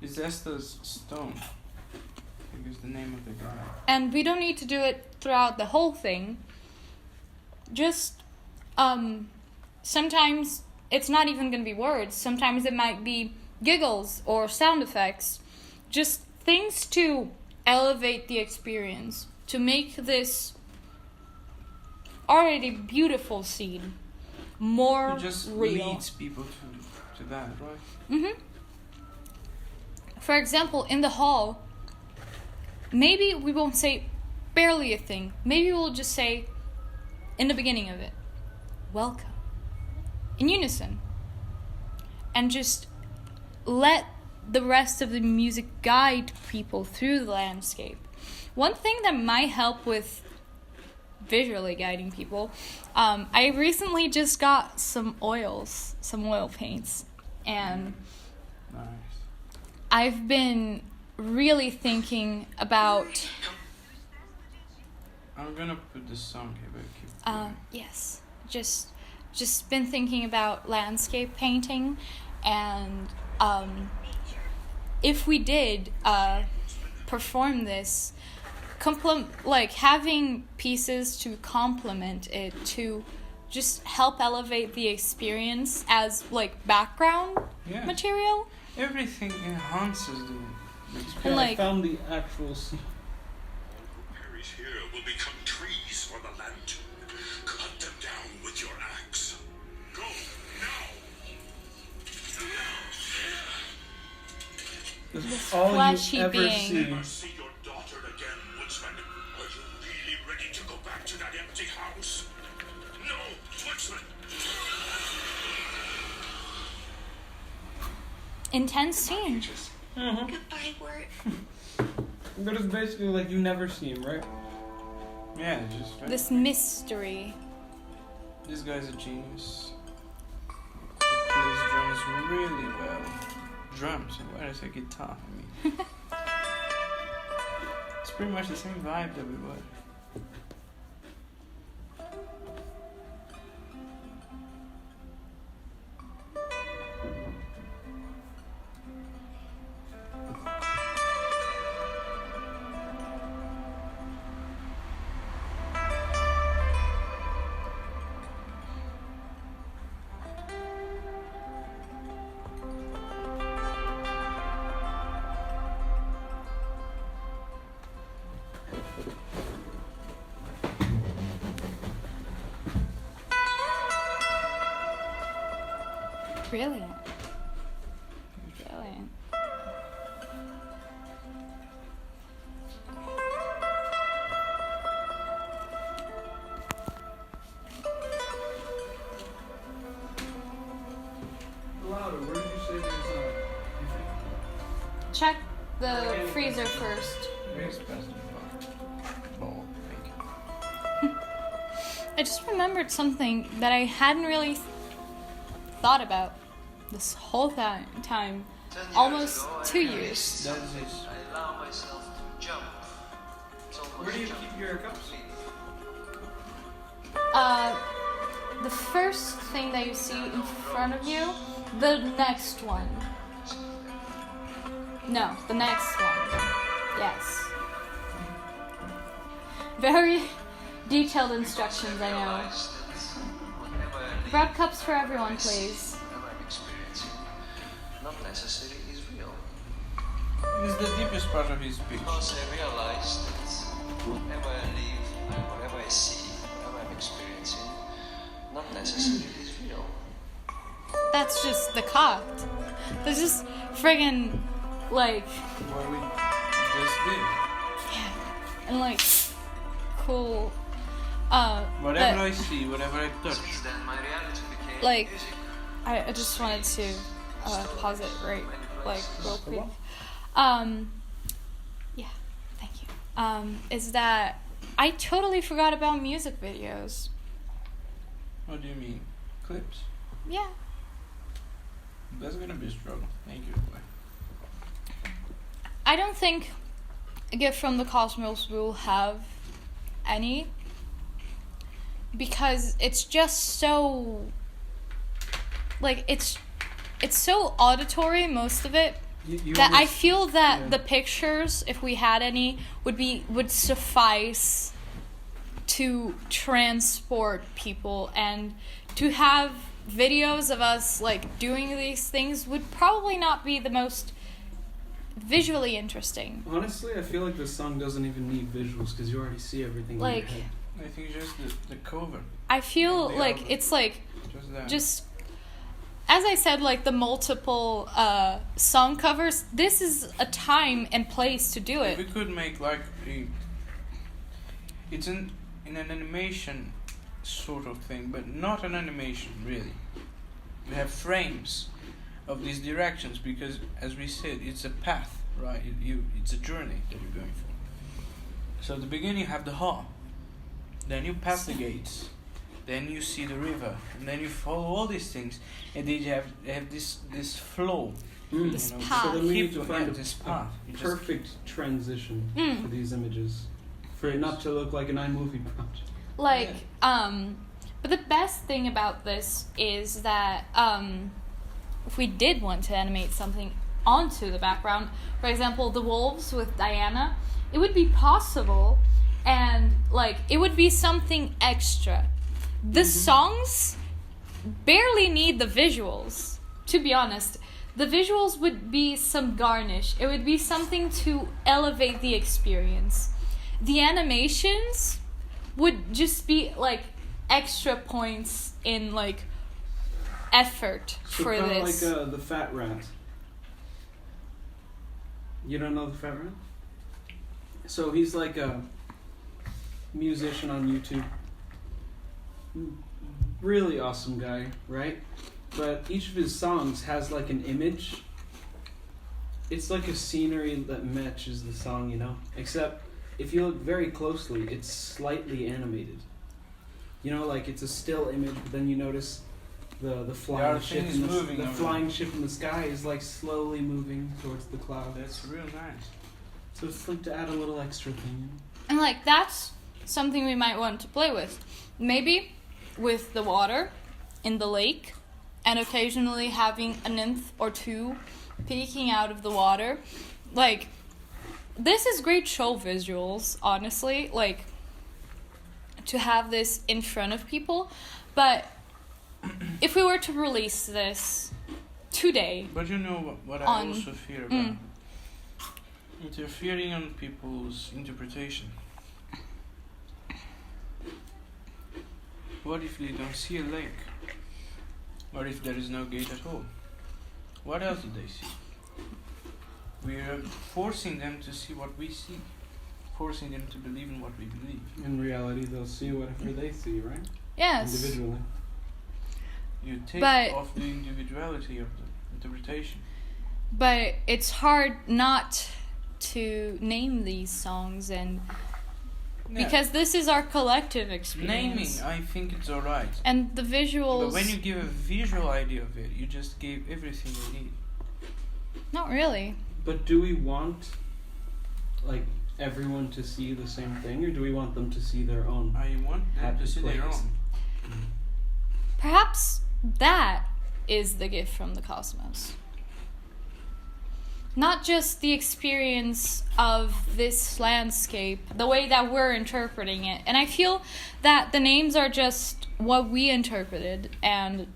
It's Esther's Stone. I think is the name of the guy.
And we don't need to do it throughout the whole thing. Just sometimes it's not even going to be words. Sometimes it might be giggles or sound effects. Just things to elevate the experience, to make this already beautiful scene more
It just
real.
leads people to that, right?
Mm-hmm. For example, in the hall, maybe we won't say barely a thing. Maybe we'll just say, in the beginning of it, welcome. In unison. And just let the rest of the music guide people through the landscape. One thing that might help with visually guiding people, I recently just got some oil paints, and
Nice.
I've been really thinking about
I'm gonna put this song here, but keep going.
yes, just been thinking about landscape painting, and if we did perform this, like having pieces to complement it, to just help elevate the experience as like background
Yeah.
material.
Everything enhances the
And
experience.
like,
I found the actual scene.
Berries here will become trees for the lantern. Cut them down with your axe. Go now.
This is all
fleshy
you ever
being.
see.
Never see your daughter again, woodsman. Are you really ready to go back to that empty house? No, woodsman.
intense scene.
Mm-hmm.
Goodbye, Wirt.
But it's basically like you never see him, right?
Yeah, just right.
This mystery.
This guy's a genius. He plays drums really well. Drums? Why did I say guitar? I mean, it's pretty much the same vibe that we were.
Brilliant. Brilliant.
Louder. Where did you say there's
Check the freezer first.
Where's President Ball? Thank you.
I just remembered something that I hadn't really thought about this whole time. Almost 2 years.
That is his.
I allow myself to jump. It's almost
Where do you
jumping.
keep your cups?
The first thing that you see in front of you, the next one. No, the next one. Yes. Very detailed instructions, I know.
Realize that whatever I live,
Broad cups for everyone, please.
whatever I'm experiencing, not necessarily is real.
It's the deepest part of his speech.
Because I realize that whatever I live, whatever I see, whatever I'm experiencing, not necessarily is real.
That's just the cock. That's just friggin' like,
What we just did.
and like, cool.
Whatever
but,
I see, whatever I touch.
Since then, my reality became
Like,
music.
I just wanted to pause it right, like, real quick. Yeah, thank you. Is that I totally forgot about music videos.
What do you mean? Clips?
Yeah.
That's gonna be a struggle. Thank you.
I don't think A Gift From The Kosmos will have any, because it's just so, like, it's so auditory, most of it,
You
that I
almost-
feel that
yeah.
the pictures, if we had any, would suffice to transport people, and to have videos of us like doing these things would probably not be the most visually interesting.
Honestly, I feel like this song doesn't even need visuals because you already see everything
Like,
in your head.
I think just the cover.
I feel
The
like
album.
it's like
Just that.
just as I said, like the multiple song covers, this is a time and place to do
If we
it.
could make like it's in an animation sort of thing, but not an animation really. We have frames of these directions because, as we said, it's a path, right? It's a journey that you're going for. So at the beginning you have the hall, then you pass the gates, then you see the river, and then you follow all these things, and then you have this flow.
This
you know,
path.
So then we need to
Keep-
find
yeah,
a
this path. You just-
perfect transition
Mm.
for these images, for it not to look like an iMovie project.
Like, but the best thing about this is that if we did want to animate something onto the background, for example, the wolves with Diana, it would be possible, and like it would be something extra. The songs barely need the visuals, to be honest. The visuals would be some garnish. It would be something to elevate the experience. The animations would just be like extra points in like effort
So
for
kind of
this.
like the Fat Rat. You don't know the Fat Rat? So he's like a musician on YouTube. Really awesome guy, right? But each of his songs has like an image. It's like a scenery that matches the song, you know? Except if you look very closely, it's slightly animated. You know, like it's a still image, but then you notice the flying
The
ship
thing
in
is
the,
moving
the
over.
flying ship in the sky is like slowly moving towards the clouds.
That's real nice.
So it's like to add a little extra thing.
And like that's something we might want to play with. Maybe with the water in the lake, and occasionally having a nymph or two peeking out of the water. Like, this is great show visuals, honestly, like to have this in front of people. But if we were to release this today,
But you know what I
On-
also fear about? Interfering on people's interpretation. What if they don't see a lake? What if there is no gate at all? What else do they see? We are forcing them to see what we see. Forcing them to believe in what we believe.
In reality, they'll see whatever they see, right?
yes.
Individually.
You take
But-
off the individuality of the interpretation.
But it's hard not to name these songs, and
Yeah.
because this is our collective
Naming,
experience.
I think it's alright.
And the visuals,
But when you give a visual idea of it, you just gave everything you need.
not really.
But do we want like everyone to see the same thing, or do we want them to see their own?
I want them
Happy
to see their
place.
own.
Perhaps that is the gift from the cosmos. not just the experience of this landscape, the way that we're interpreting it. And I feel that the names are just what we interpreted, and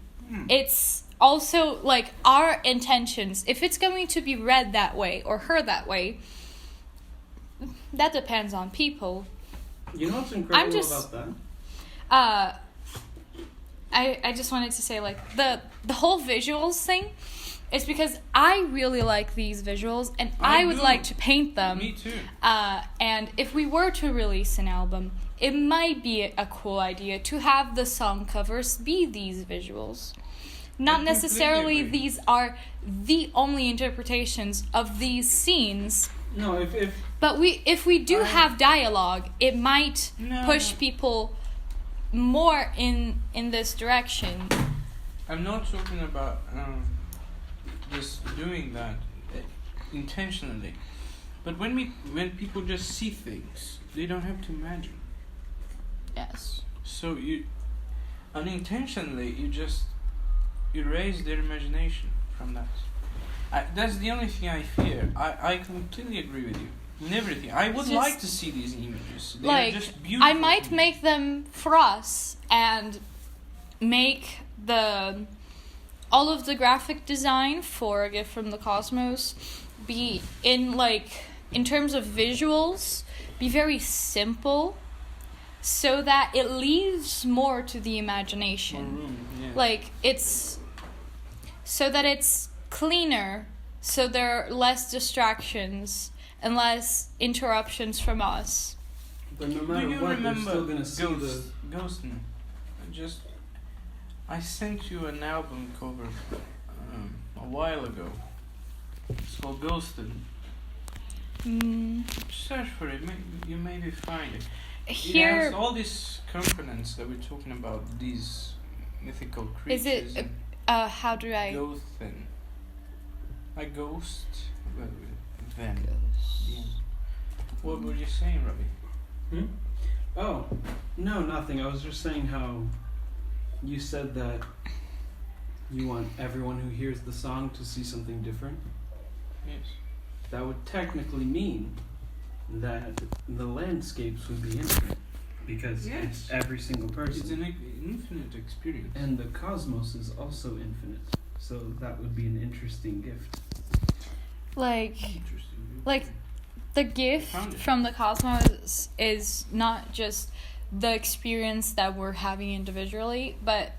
it's also like our intentions. If it's going to be read that way or heard that way, that depends on people.
You know what's incredible about that?
I just wanted to say, like, the whole visuals thing is because I really like these visuals, and I would like to paint them.
Me too.
And if we were to release an album, it might be a cool idea to have the song covers be these visuals. Not necessarily
agree.
these are the only interpretations of these scenes.
No, if
But if we do have dialogue, it might push people more in this direction.
I'm not talking about just doing that intentionally, but when people just see things, they don't have to imagine.
Yes.
So you unintentionally you just erase their imagination from that. That's the only thing I fear. I completely agree with you in everything. I would like to see these images. They're just beautiful.
I might make them for us and make all of the graphic design for A Gift From The Kosmos be in terms of visuals, be very simple, so that it leaves more to the imagination.
More room, yeah.
Like, it's so that it's cleaner, so there are less distractions and less interruptions from us.
but no
Do
matter
you
what, they're
remember
still gonna see the.
Ghosteen? I sent you an album cover a while ago. It's called Ghosteen. Search for it. You maybe find it. It
Here,
has all these components that we're talking about. These mythical creatures.
is it? How do I?
Ghosteen. Like ghost. Then. Yeah. What were you saying, Robbie?
Oh, no, nothing. I was just saying how you said that you want everyone who hears the song to see something different.
Yes.
That would technically mean that the landscapes would be infinite, because
Yes.
it's every single person.
It's an infinite experience.
And the cosmos is also infinite, so that would be an interesting gift.
Interesting.
The gift
Found it.
from the cosmos is not just the experience that we're having individually, but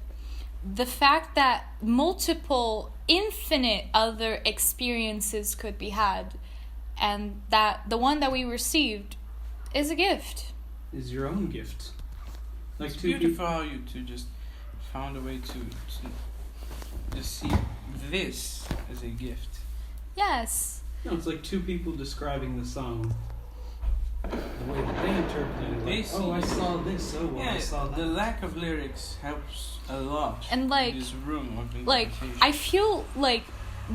the fact that multiple, infinite other experiences could be had, and that the one that we received is a gift.
Is your own gift. Like
It's
two
beautiful
people.
how you two just found a way to just see this as a gift.
Yes.
No, it's like two people describing the song. The way that they interpret it.
They
Like,
see
oh, I
it.
saw this. Oh, well, I saw
the
that.
lack of lyrics helps a lot.
And, like-
in this room of
Like,
interpretation.
I feel like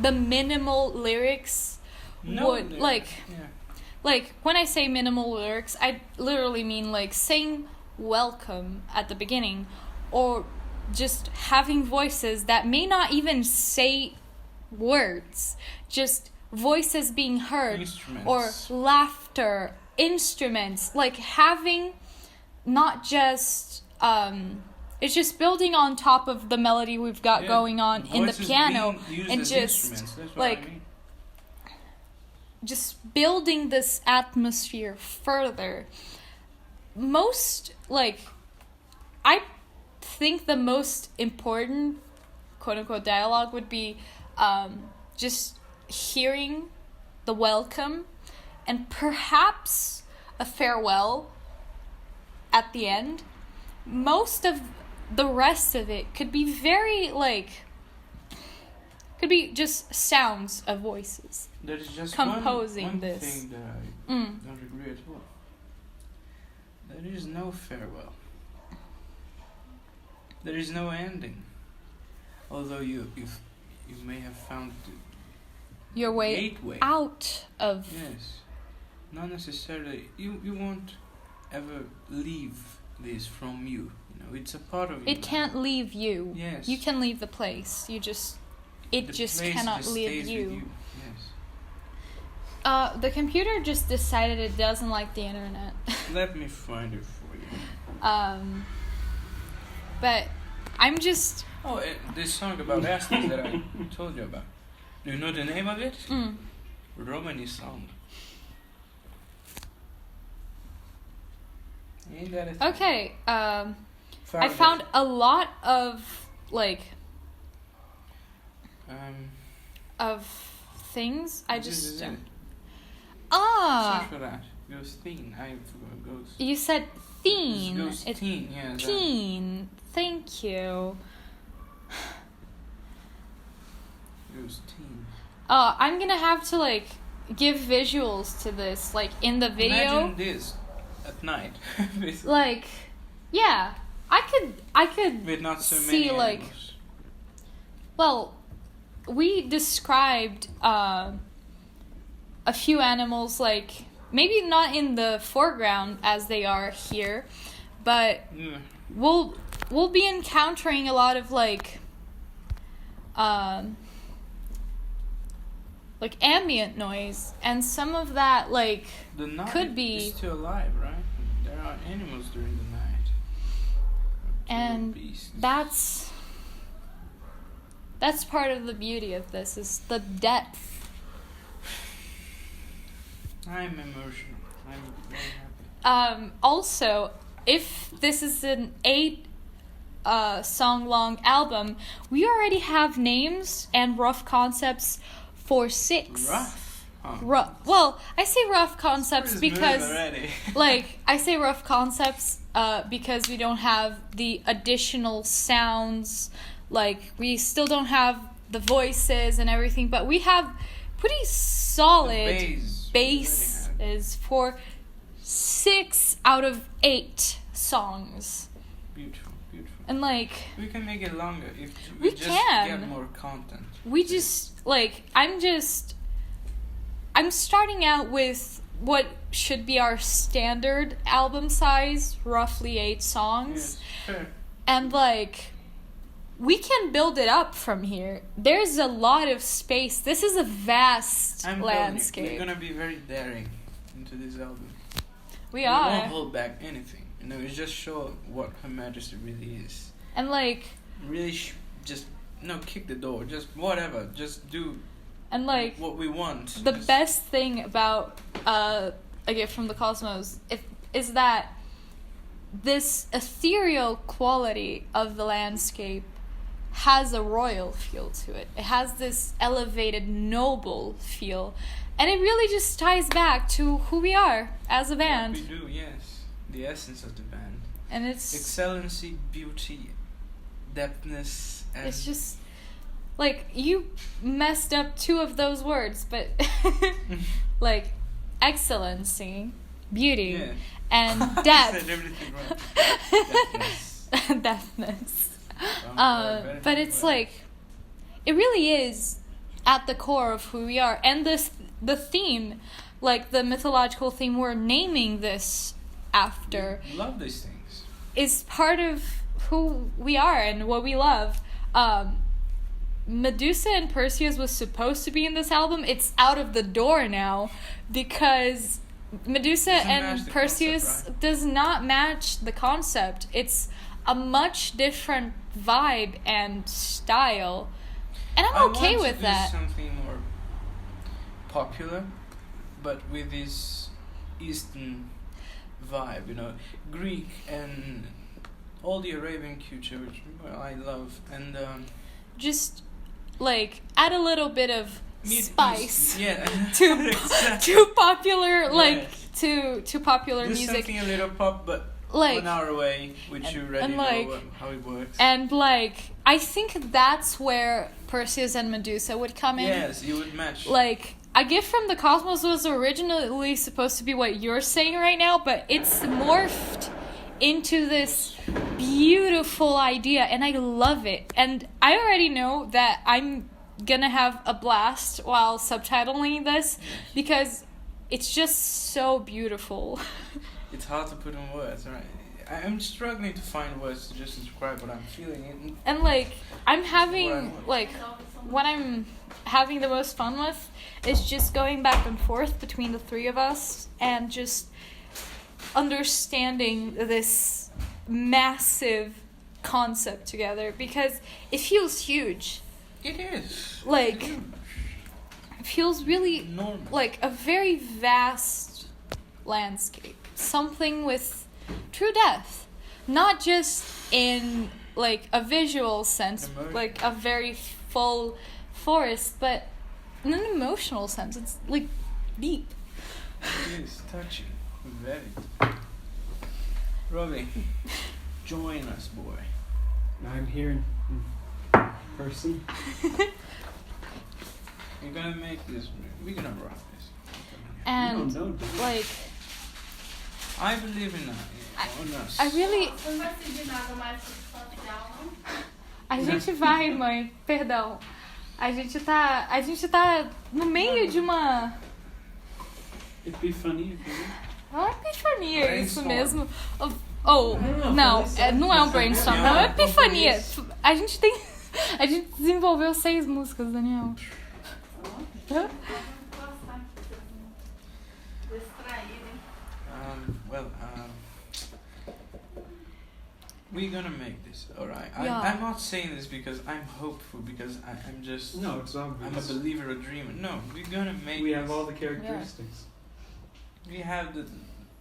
the minimal lyrics
No
would,
lyrics,
like,
yeah.
like, when I say minimal lyrics, I literally mean, like, saying welcome at the beginning, or just having voices that may not even say words, just voices being heard,
Instruments.
or laughter, instruments, like having not just, it's just building on top of the melody we've got
Yeah.
going on in the
Voices
piano,
being used
and
as
just,
instruments, that's what
like,
I mean.
just building this atmosphere further. I think the most important quote-unquote dialogue would be just hearing the welcome and perhaps a farewell at the end. Most of the rest of it could be very, could be just sounds of voices.
There is just
composing
one
this.
thing that I don't agree at all. There is no farewell. There is no ending. Although you may have found
Your way
gateway.
out of...
Yes. Not necessarily. You won't ever leave this from you. You know, it's a part of you.
It can't leave you.
Yes.
You can leave the place. You just... It
The
just
place
cannot
just
leave
stays
you.
with you. Yes.
The computer just decided it doesn't like the internet.
Let me find it for you.
But I'm just...
Oh, this song about Aston that I told you about. Do you know the name of it? Romany song. Ain't that a thing?
Okay, I found a lot of, like... of things. I
This is
just...
it.
Ah!
Search for that. Ghosteen. I forgot Ghost.
You said theme.
It's Ghosteen, yeah. that-
Teen. Thank you.
Ghosteen.
I'm gonna have to, like, give visuals to this, like, in the video.
Imagine this at night. With,
Like, yeah. I could
with not so
see,
many
like...
animals.
Well, we described a few animals, like, maybe not in the foreground as they are here, but
Yeah.
we'll be encountering a lot of, like ambient noise, and some of that, like,
The night
could be-
is still alive, right? There are animals during the night.
and
Beasts.
that's part of the beauty of this, is the depth.
I'm emotional. I'm very happy.
Also, if this is an 8 song long album, we already have names and rough concepts for 6.
Rough. Huh.
Well, I say rough concepts
Pretty smooth
because
already.
like, I say rough concepts because we don't have the additional sounds, like, we still don't have the voices and everything, but we have pretty solid
The
bass is for 6 out of 8 songs.
Beautiful, beautiful.
And, like,
We can make it longer if
We
just
can.
get more content.
we just, like, I'm starting out with what should be our standard album size, roughly 8 songs.
Yes, fair.
And, like, we can build it up from here. There's a lot of space. This is a vast
I'm
landscape.
We're gonna be very daring into this album.
We
We won't
are.
hold back anything. You know, it's just show what Her Majesty really is.
And, like,
Really, just kick the door. Just whatever. Just do
and, like,
what we want.
the
Just-
best thing about A Gift From The Kosmos is that this ethereal quality of the landscape has a royal feel to it. It has this elevated, noble feel. And it really just ties back to who we are as a band.
What we do, yes. The essence of the band.
And it's
Excellency, beauty, depthness, and
it's just like, you messed up 2 of those words, but like, excellency, beauty,
yeah.
and
I said
depth.
everything right. Depthness.
Deafness.
Very
But it's
well.
like, it really is at the core of who we are. And the theme, like the mythological theme we're naming this after,
Love these things.
is part of who we are and what we love. Medusa and Perseus was supposed to be in this album. It's out of the door now because Medusa
Doesn't match
and
the
Perseus
concept,
does not match the concept. It's a much different vibe and style. And I'm okay with that.
I want to do something more popular, but with this Eastern vibe, you know, Greek and all the Arabian culture, which I love, and
Just, like, add a little bit of spice
Yeah,
to
exactly.
to popular, like,
Yes.
to popular
Do
music.
something a little pop, but
Like,
1 hour away, which you already
and
know
like-
how it works.
and, like, I think that's where Perseus and Medusa would come in.
Yes, you would match.
Like, A Gift From The Kosmos was originally supposed to be what you're saying right now, but it's morphed into this beautiful idea, and I love it. And I already know that I'm gonna have a blast while subtitling this, because it's just so beautiful.
It's hard to put in words, right? I'm struggling to find words to just describe what I'm feeling.
And like I'm
What I
having
want.
like what I'm having the most fun with is just going back and forth between the three of us and just understanding this massive concept together because it feels huge.
It is.
Like it feels really
Enormous.
like a very vast landscape. Something with true depth. Not just in like a visual sense,
Emotion.
like a very full forest, but in an emotional sense. It's like deep.
It is touching. Very. Robbie, join us, boy.
I'm here in person.
You're gonna make this. We're gonna rock this.
And
You don't know, do you?
like
I believe in us.
I really
Você não vai seguir nada mais substancial, não?
a gente vai, mãe, perdão. A gente tá no meio de uma
Epifania.
uma epifania, isso
Brainstorm.
mesmo. Oh, não, não é um brainstorm, não é uma epifania. A gente desenvolveu 6 músicas, Daniel. Hã?
We're gonna make this, alright?
Yeah.
I'm not saying this because I'm hopeful, because I'm just...
No, it's
I'm a
obvious.
believer, a dreamer. No, we're gonna make
We
this.
have all the characteristics.
We have the...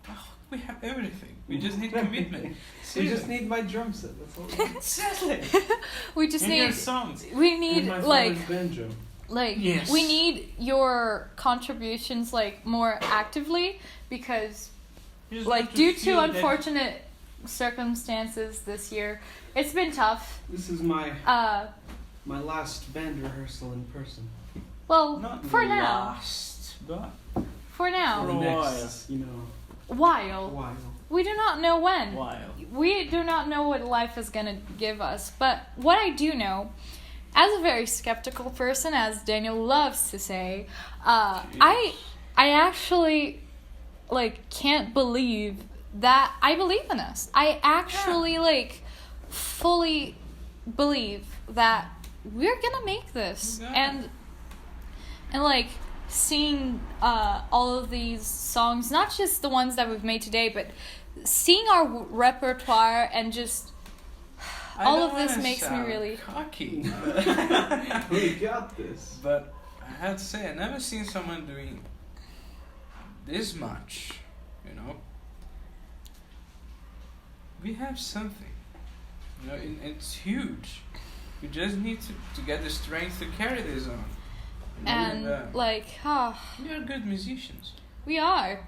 Oh, we have everything. We just need commitment.
We
Seriously.
just need my drum set. That's all. We need.
Seriously.
We just
And your
need
songs.
we need
And my
like
father's banjo.
Yes.
we need your contributions like more actively because
You just
like
have
due
feel
to
that-
unfortunate circumstances this year, it's been tough.
This is my last band rehearsal in person.
Well,
Not
for now.
last, but...
For now.
For a
The
while.
next, you know,
While.
while.
We do not know when.
While.
We do not know what life is going to give us. But what I do know, as a very skeptical person, as Daniel loves to say, I actually like can't believe that I believe in us. I actually like fully believe that we're going to make this.
Yeah.
And like seeing all of these songs, not just the ones that we've made today, but seeing our repertoire and just
I
all
don't
of this
wanna
makes me
sound
really
cocky.
We got this.
But I have to say, I've never seen someone doing this much, you know. We have something, you know, it's huge. We just need to get the strength to carry this on. You know,
and like
we are good musicians.
we are.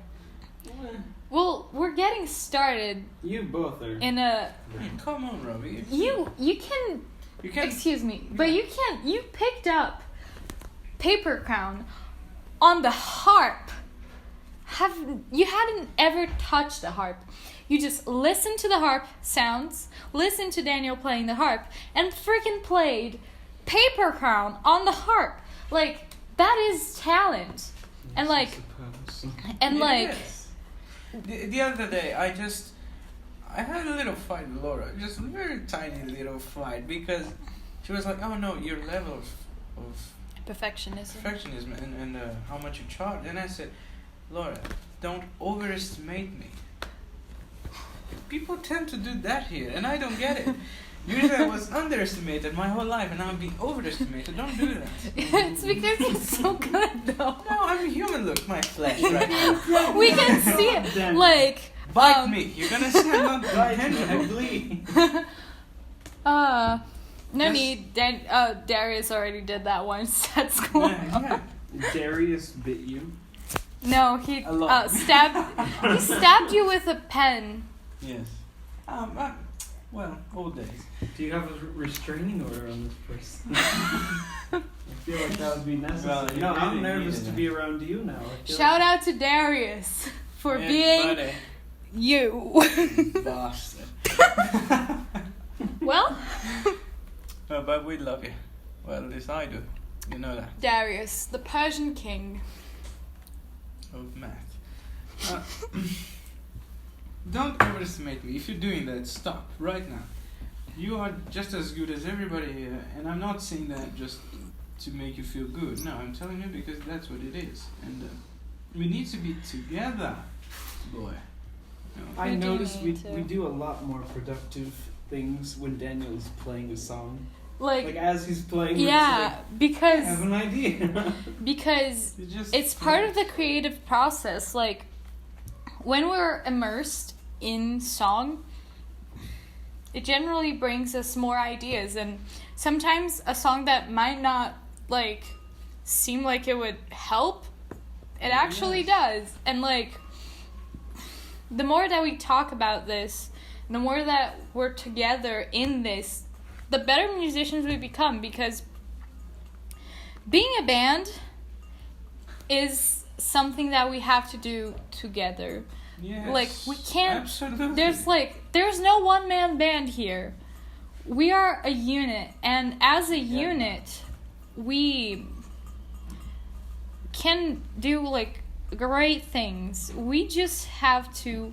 Well, we're getting started
You both are.
in a
Come on, Robbie.
you can
You can.
excuse me, but you picked up Paper Crown on the harp. You hadn't ever touched the harp. You just listened to the harp sounds, listened to Daniel playing the harp, and freaking played Paper Crown on the harp. Like, that is talent. And like, and like,
Yes. The other day, I had a little fight with Laura, just a very tiny little fight, because she was like, "Oh no, your level of
perfectionism.
perfectionism and how much you charge," and I said, "Laura, don't overestimate me. People tend to do that here, and I don't get it. Usually I was underestimated my whole life, and now I'm being overestimated. Don't do that."
It's because it's so good, though.
No, I'm a human. Look, my flesh right now.
We can see it.
Damn.
Like,
Bite me. You're gonna say I'm not
Right, I
intentional.
bleed.
no
Yes.
need. Darius already did that once at school.
Yeah.
Darius bit you.
No, he
A lot.
stabbed you with a pen.
Yes. Well, old days.
Do you have a restraining order on this person? I feel like that would be necessary.
Well, you
no, I'm
really
nervous
need
to
it.
be around you now. I feel
Shout out to Darius for
Yeah,
being
buddy.
you.
Bastard.
Well,
But we love you. Well, at least I do. You know that.
Darius, the Persian king.
Of math. don't overestimate me. If you're doing that, stop right now. You are just as good as everybody here, and I'm not saying that just to make you feel good. No, I'm telling you because that's what it is. And we need to be together, boy. You know?
I
We do
noticed we
need to.
do a lot more productive things when Daniel's playing a song.
Like
Like as he's playing, we're
yeah,
just like, I
because
have an idea.
because
You just
it's part of the creative process. Like when we're immersed in song, it generally brings us more ideas, and sometimes a song that might not like seem like it would help, it actually does. And like the more that we talk about this, the more that we're together in this, the better musicians we become, because being a band is something that we have to do together.
Yes,
Like, we can't-
Absolutely.
There's no one-man band here. We are a unit, and as a unit, we can do like great things. We just have to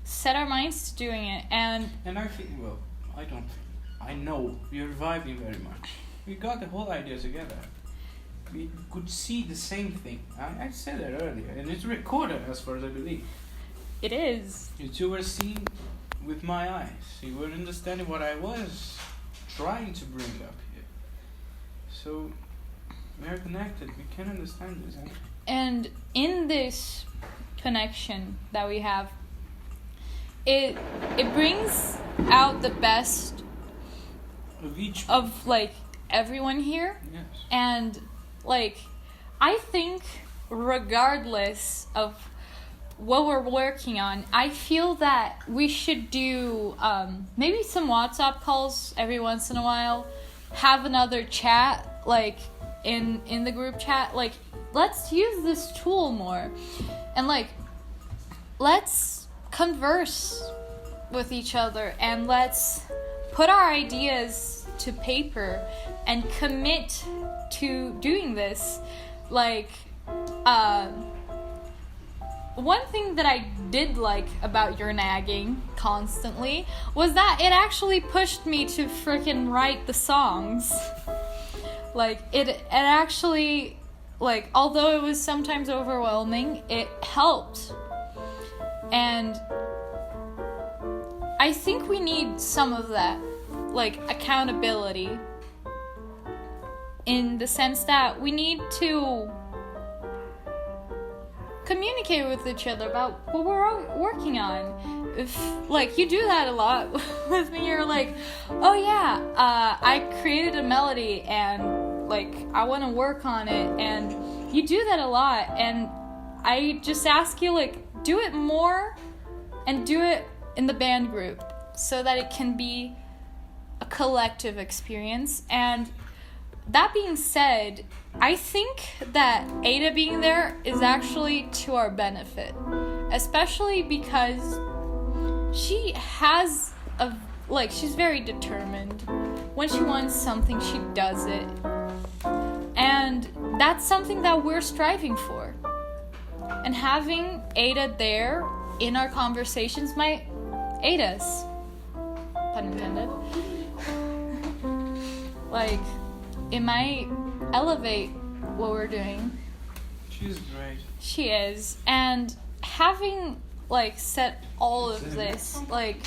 set our minds to doing it, and
And I think, well, I don't think, I know you're vibing very much. We got the whole idea together. We could see the same thing. I said that earlier, and it's recorded as far as I believe.
it is.
You two were seeing with my eyes. You were understanding what I was trying to bring up here. So, we are connected. We can understand this.
And in this connection that we have, it brings out the best
Of each.
of like everyone here.
Yes.
And like I think regardless of what we're working on, I feel that we should do maybe some WhatsApp calls every once in a while, have another chat like in the group chat. Like, let's use this tool more, and like let's converse with each other, and let's put our ideas to paper and commit to doing this. Like one thing that I did like about your nagging constantly was that it actually pushed me to freaking write the songs. Like it actually, like, although it was sometimes overwhelming, it helped. And I think we need some of that, like, accountability, in the sense that we need to communicate with each other about what we're working on. If, like, you do that a lot with me, you're like, oh yeah, I created a melody and, like, I want to work on it, and you do that a lot, and I just ask you, like, do it more and do it in the band group so that it can be a collective experience. And that being said, I think that Ada being there is actually to our benefit, especially because she has she's very determined. When she wants something, she does it. And that's something that we're striving for. And having Ada there in our conversations might aid us. Pun intended. Like, it might elevate what we're doing.
She's great.
She is. And having, like, said all of this, like,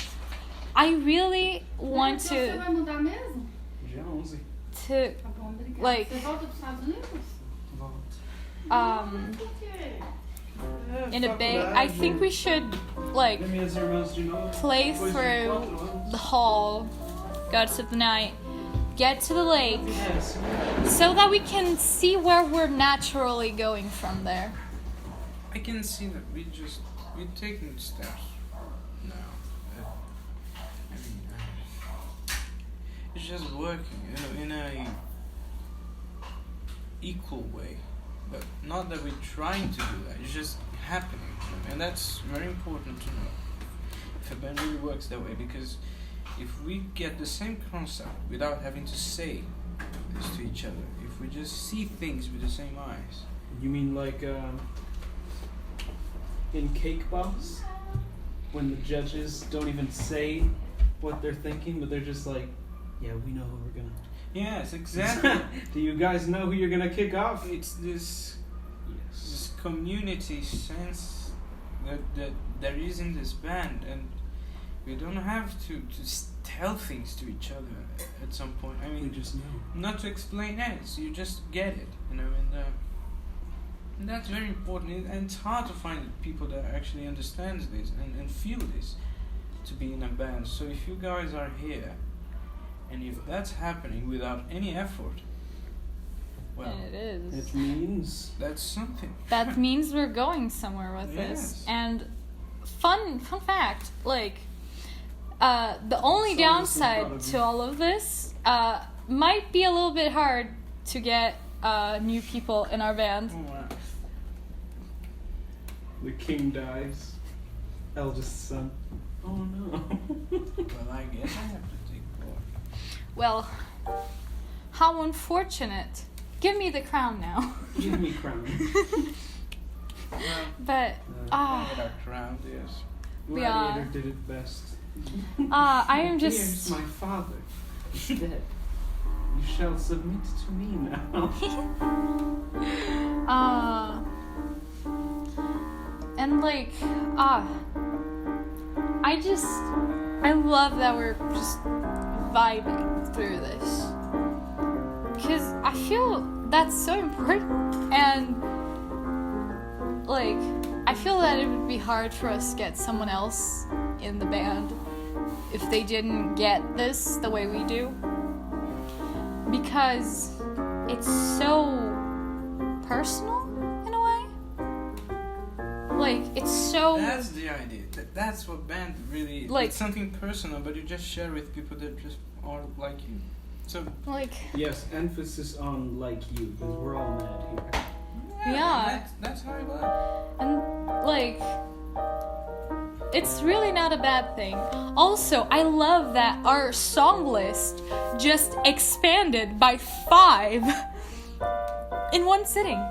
I really want
Você
to
vai mudar mesmo?
Dia 11.
to
Tá bom, obrigada.
Like-
Você volta pros Estados Unidos?
Volto.
Por quê?
in a bit. I think we should, like,
Minhas irmãs de novo.
play
Depois de
through
4 anos.
the hall, gods of the night, get to the lake,
Yes.
so that we can see where we're naturally going from there.
I can see that we're taking steps now. I mean, it's just working in a equal way, but not that we're trying to do that. It's just happening, and that's very important to know. If a band really works that way, because if we get the same concept without having to say this to each other, if we just see things with the same eyes.
You mean like in Cake Boss? when the judges don't even say what they're thinking, but they're just like, yeah, we know who we're gonna.
Yes, exactly.
Do you guys know who you're gonna kick off?
It's this
Yes.
community sense that there is in this band, and we don't have to tell things to each other at some point. I
We
mean,
just know.
not to explain it, you just get it, and that's very important. And it's hard to find people that actually understand this and feel this to be in a band. So if you guys are here, and if that's happening without any effort, well,
And it is.
It means
that's something.
That means we're going somewhere with
Yes.
this. And fun fact, like, the only
So
downside
listen,
to all of this might be a little bit hard to get new people in our band.
Oh, wow.
the king dies. Eldest son. Oh no.
Well, I guess I have to take more.
Well, how unfortunate. Give me the crown now.
Give me crown.
Well,
But,
get our crown, yes.
Gladiator
are.
did it best.
I am
Here's
just...
my father. He's dead. You shall submit to me now.
And like, I love that we're just vibing through this. Because I feel that's so important. And like, I feel that it would be hard for us to get someone else in the band if they didn't get this the way we do. Because it's so personal in a way. Like, it's so...
That's the idea. That's what band really...
Like-
it's something personal, but you just share with people that just are like you. So,
Like,
Yes, emphasis on like you, because we're all mad here.
Yeah.
That's how it works.
and like, it's really not a bad thing. Also, I love that our song list just expanded by 5 in one sitting.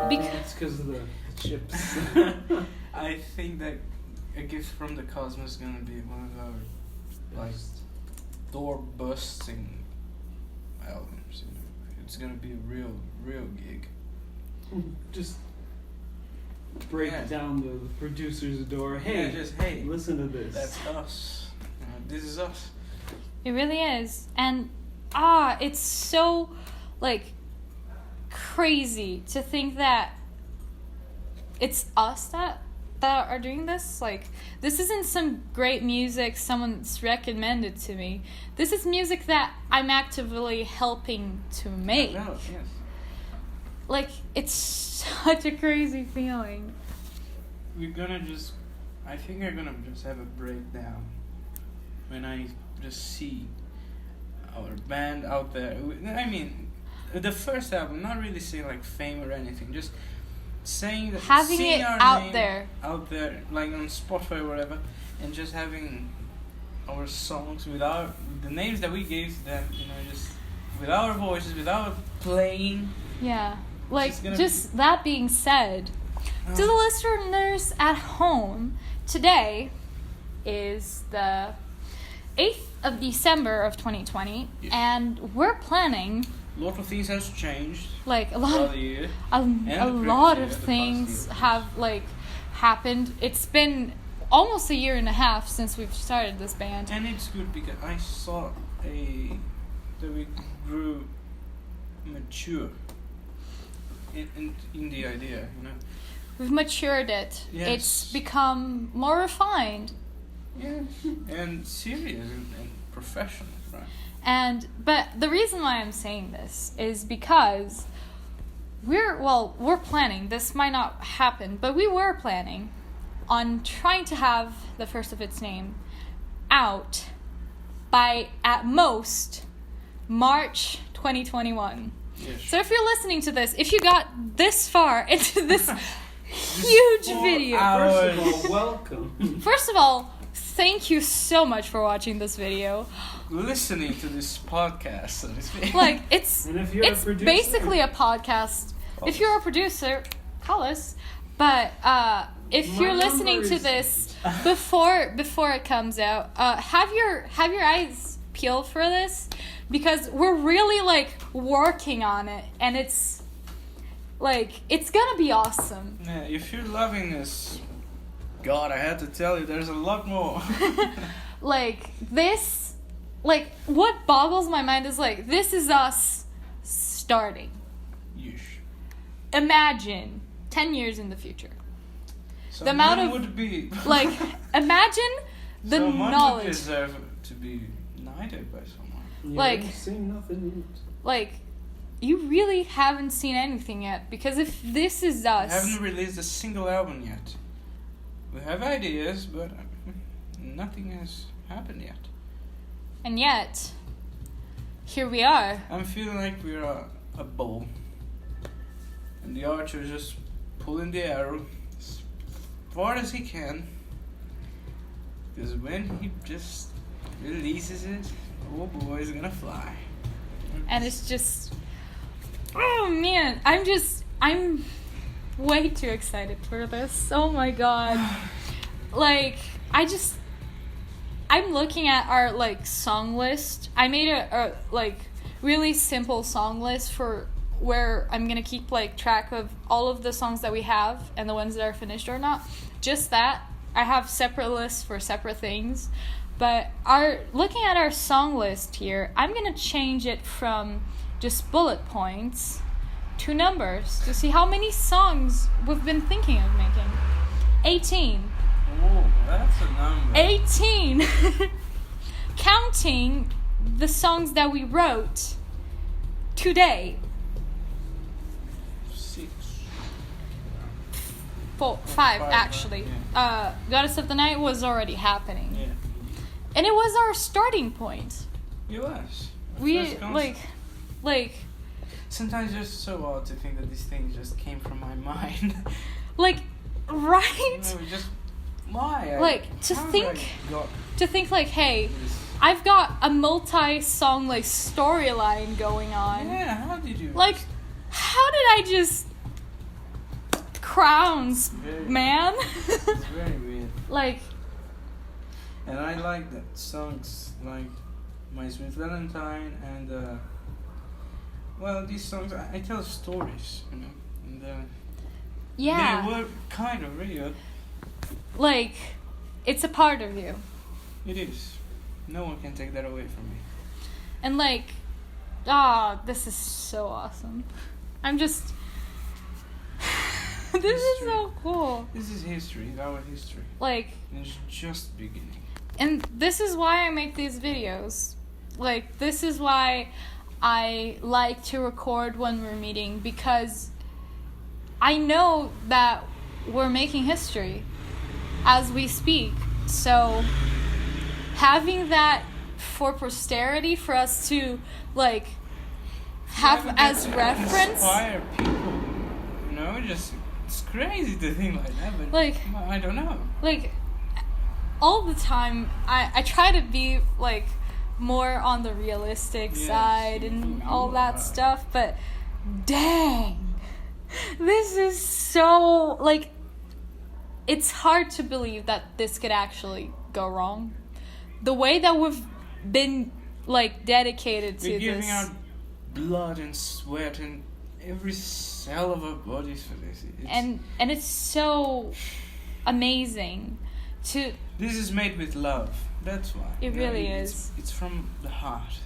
It's because of the chips.
I think that A Gift From The Kosmos is gonna be one of our, like, door-busting albums, you know. It's gonna be a real gig.
Just break
Yeah.
down the producer's door. Hey,
Yeah, just, hey,
listen to this.
that's us. This is us.
It really is. And it's so like crazy to think that it's us that are doing this. Like, this isn't some great music someone's recommended to me. This is music that I'm actively helping to make.
No, yes.
Like, it's such a crazy feeling.
We're gonna just... I think we're gonna just have a breakdown when I just see our band out there. I mean, the first album, not really saying like fame or anything, just saying that...
Having
seeing
it
our
out
name
there.
out there, like on Spotify or whatever, and just having our songs without the names that we gave to them, you know, just with our voices, without playing.
Yeah. Like,
It's gonna
just that being said, to the listeners at home, today is the 8th of December of 2020,
Yeah.
and we're planning,
A lot of things has changed
like, a lot
throughout
of,
the year.
a
the
lot
previous
of
year, the
things
past year.
have, like, happened. It's been almost a year and a half since we've started this band.
And it's good because I saw that we grew mature in the idea, you know.
We've matured it.
Yes.
It's become more refined.
Yeah. And serious and professional, right?
But the reason why I'm saying this is because we're planning, this might not happen, but we were planning on trying to have the first of its name out by, at most, March 2021.
Yes.
So if you're listening to this, if you got this far into this huge video,
First of all, welcome.
first of all, thank you so much for watching this video.
Listening to this podcast, so to speak.
Like, it's
And if you're a
it's
producer-
basically a podcast.
Call
If you're a producer, call us. But if
My
you're listening
number
to
is-
this before it comes out, have your eyes peeled for this, because we're really like working on it, and it's gonna be awesome.
Yeah, if you're loving this, God, I had to tell you, there's a lot more.
Like this, like what boggles my mind is like this is us starting.
Yeesh.
Imagine 10 years in the future.
So
The amount
one
of-
would be
Like imagine the
someone would
knowledge.
deserve to be knighted by someone.
You
Like-
ain't seen nothing yet.
Like you really haven't seen anything yet, because if this is
We
us,
haven't released a single album yet. We have ideas, but nothing has happened yet.
and yet here we are.
I'm feeling like we're a bow, and the archer is just pulling the arrow as far as he can. Because when he just releases it, oh boy, it's gonna fly.
And it's just, oh man, I'm way too excited for this. Oh my god. Like, I'm looking at our like song list. I made a like really simple song list for where I'm gonna keep like track of all of the songs that we have and the ones that are finished or not. Just that. I have separate lists for separate things. But looking at our song list here, I'm gonna change it from just bullet points to numbers to see how many songs we've been thinking of making. 18.
Oh, that's a number.
18. Counting the songs that we wrote today.
6.
5
Five,
actually. Goddess of the Night was already happening.
Yeah.
And it was our starting point.
It was.
We
First concept.
like
Sometimes it's so odd to think that these things just came from my mind.
right?
You know, just why?
Like, to
how did
think-
I got
To think like, hey,
this?
I've got a multi-song like storyline going on.
Yeah, how did you?
Like, how did I just crowns,
Very-
man?
It's very weird.
Like,
And I like that songs like My Sweet Valentine and well, these songs I tell stories, you know, and
yeah,
they were kind of real.
like it's a part of you,
It is. No one can take that away from me.
and like, this is so awesome. I'm just, this is so cool.
This is history, our history,
Like,
and it's just beginning.
and this is why I make these videos. Like, this is why I like to record when we're meeting, because I know that we're making history as we speak. So having that for posterity, for us to like have
Yeah,
as
but
reference,
inspire people, you know, just it's crazy to think like that, but
Like-
well, I don't know.
like all the time I try to be like more on the realistic
Yes,
side and
you
all that
are.
stuff, but dang, this is so like, it's hard to believe that this could actually go wrong. The way that we've been like dedicated to
We're giving
this,
our blood and sweat and every cell of our bodies for this.
and it's so amazing to
This is made with love. That's why.
It
You know,
really
it's-
is.
It's from the heart.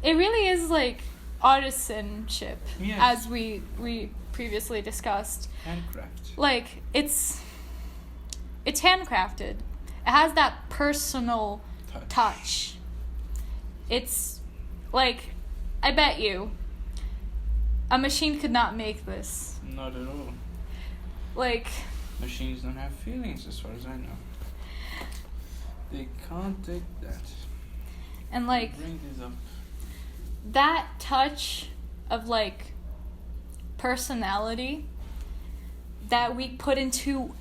It really is like artisanship,
Yes.
as we previously discussed.
Handcraft.
Like, it's handcrafted. It has that personal touch. It's like, I bet you a machine could not make this.
Not at all.
Like,
Machines don't have feelings, as far as I know. They can't take that.
and like
Bring this up.
that touch of like personality that we put into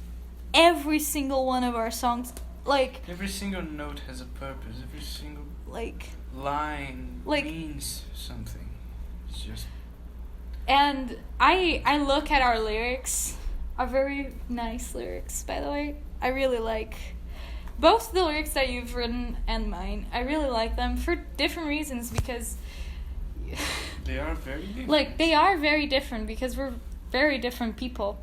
every single one of our songs, like
Every single note has a purpose. Every single
like
line
Like-
means something. It's just
and I look at our lyrics are very nice lyrics, by the way. I really like both the lyrics that you've written and mine. I really like them for different reasons because
They are very different.
like they are very different because we're very different people.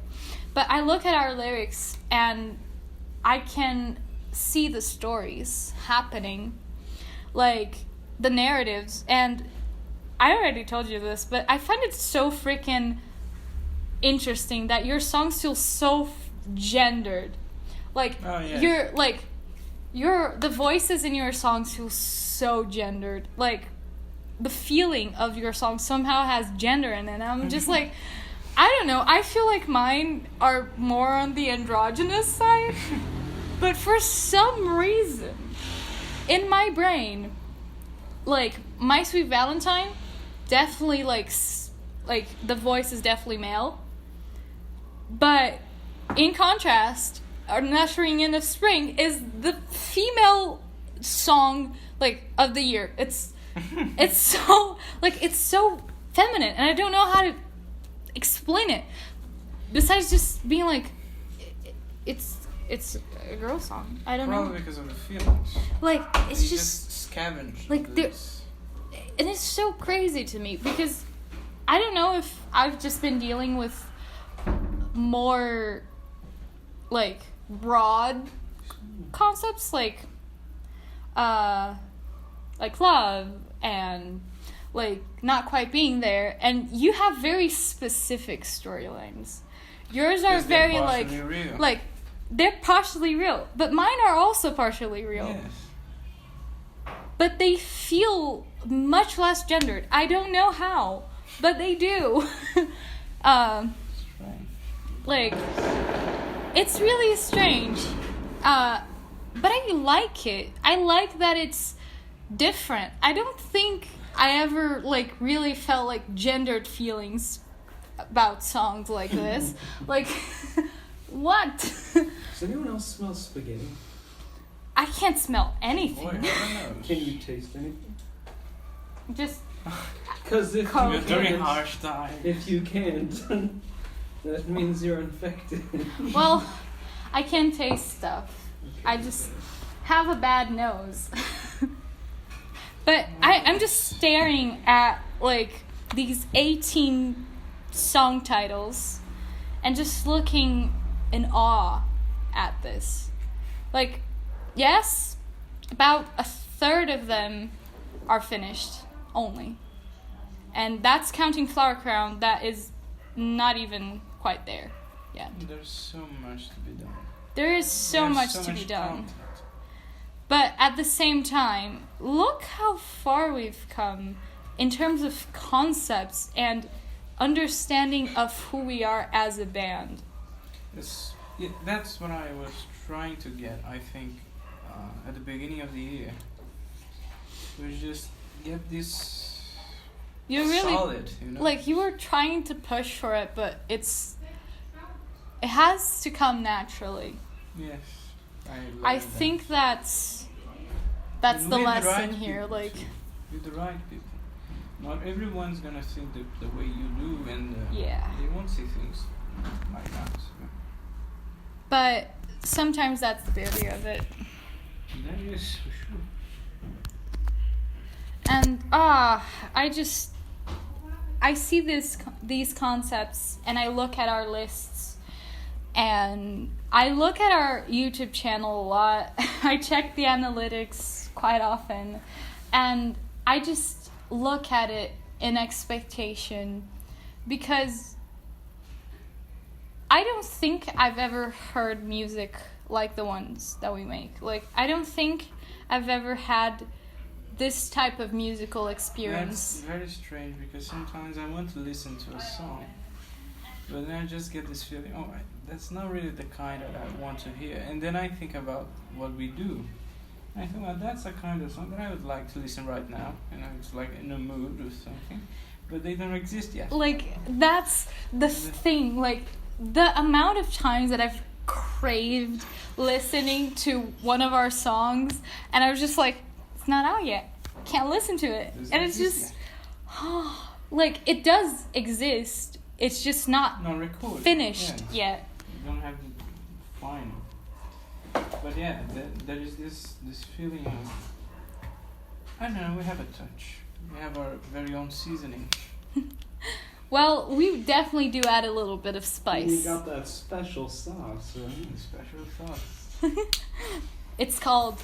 But I look at our lyrics and I can see the stories happening, like the narratives. And I already told you this, but I find it so freaking interesting that your songs feel so gendered. Like
Oh, yeah.
the voices in your songs feel so gendered. Like the feeling of your song somehow has gender in it. And I'm just like, I don't know. I feel like mine are more on the androgynous side. But for some reason, in my brain, like, My Sweet Valentine, definitely, like the voice is definitely male. But, in contrast, Ushering In of Spring is the female song, like, of the year. It's so, like, it's so feminine, and I don't know how to explain it. Besides just being like, it's a girl song. I don't
Probably
know.
because of the feelings.
Like, it's
You
just
scavenge.
like,
this.
and it's so crazy to me because I don't know if I've just been dealing with more, like, broad concepts, like love and, like, not quite being there, and you have very specific storylines. Yours are
'Cause they're
very, like,
partially real.
like, they're partially real, but mine are also partially real.
Yes.
But they feel much less gendered. I don't know how, but they do.
Right.
Like, it's really strange. But I like it. I like that it's different. I don't think I ever, like, really felt, like, gendered feelings about songs like this. Like, what?
Does anyone else smell spaghetti?
I can't smell
Boy,
anything.
I don't know.
Can you taste anything?
Just,
Because if
Cold.
you
You're very
can't,
harsh time.
if you can't, that means you're infected.
well, I can taste stuff. I just have a bad nose. But I'm just staring at, like, these 18 song titles and just looking in awe at this. Like, yes, about a third of them are finished only. And that's counting Flower Crown, that is not even quite there yet.
There's so much to be done.
There is so
There's
much
so
to be done.
content.
But at the same time, look how far we've come in terms of concepts and understanding of who we are as a band.
That's what I was trying to get, I think, at the beginning of the year. We just get this
You're really
solid, you know?
like, you were trying to push for it, but it has to come naturally.
Yes.
I
love
think that's
And
the
with
lesson
right
here.
people,
Like,
too. With the right people. Not everyone's gonna think the way you do, and
yeah.
they won't see things like that. So.
But sometimes that's the beauty of it.
That is for sure.
And I see these concepts, and I look at our lists, and I look at our YouTube channel a lot. I check the analytics quite often, and I just look at it in expectation, because I don't think I've ever heard music like the ones that we make. Like, I don't think I've ever had this type of musical experience.
That's very strange, because sometimes I want to listen to a song, but then I just get this feeling, oh, that's not really the kind that I want to hear. And then I think about what we do. I think, well, that's a kind of song that I would like to listen right now. And I was like in a mood or something, but they don't exist yet.
Like, that's the thing. Like, the amount of times that I've craved listening to one of our songs, and I was just like, it's not out yet. Can't listen to it.
Doesn't
And it's
exist
just, like, it does exist. It's just not
Not recorded.
finished
Yeah.
yet.
don't have to find. But yeah, there is this feeling of, I don't know, we have a touch. We have our very own seasoning.
Well, we definitely do add a little bit of
You
spice.
got that special sauce, right?
Special sauce.
It's called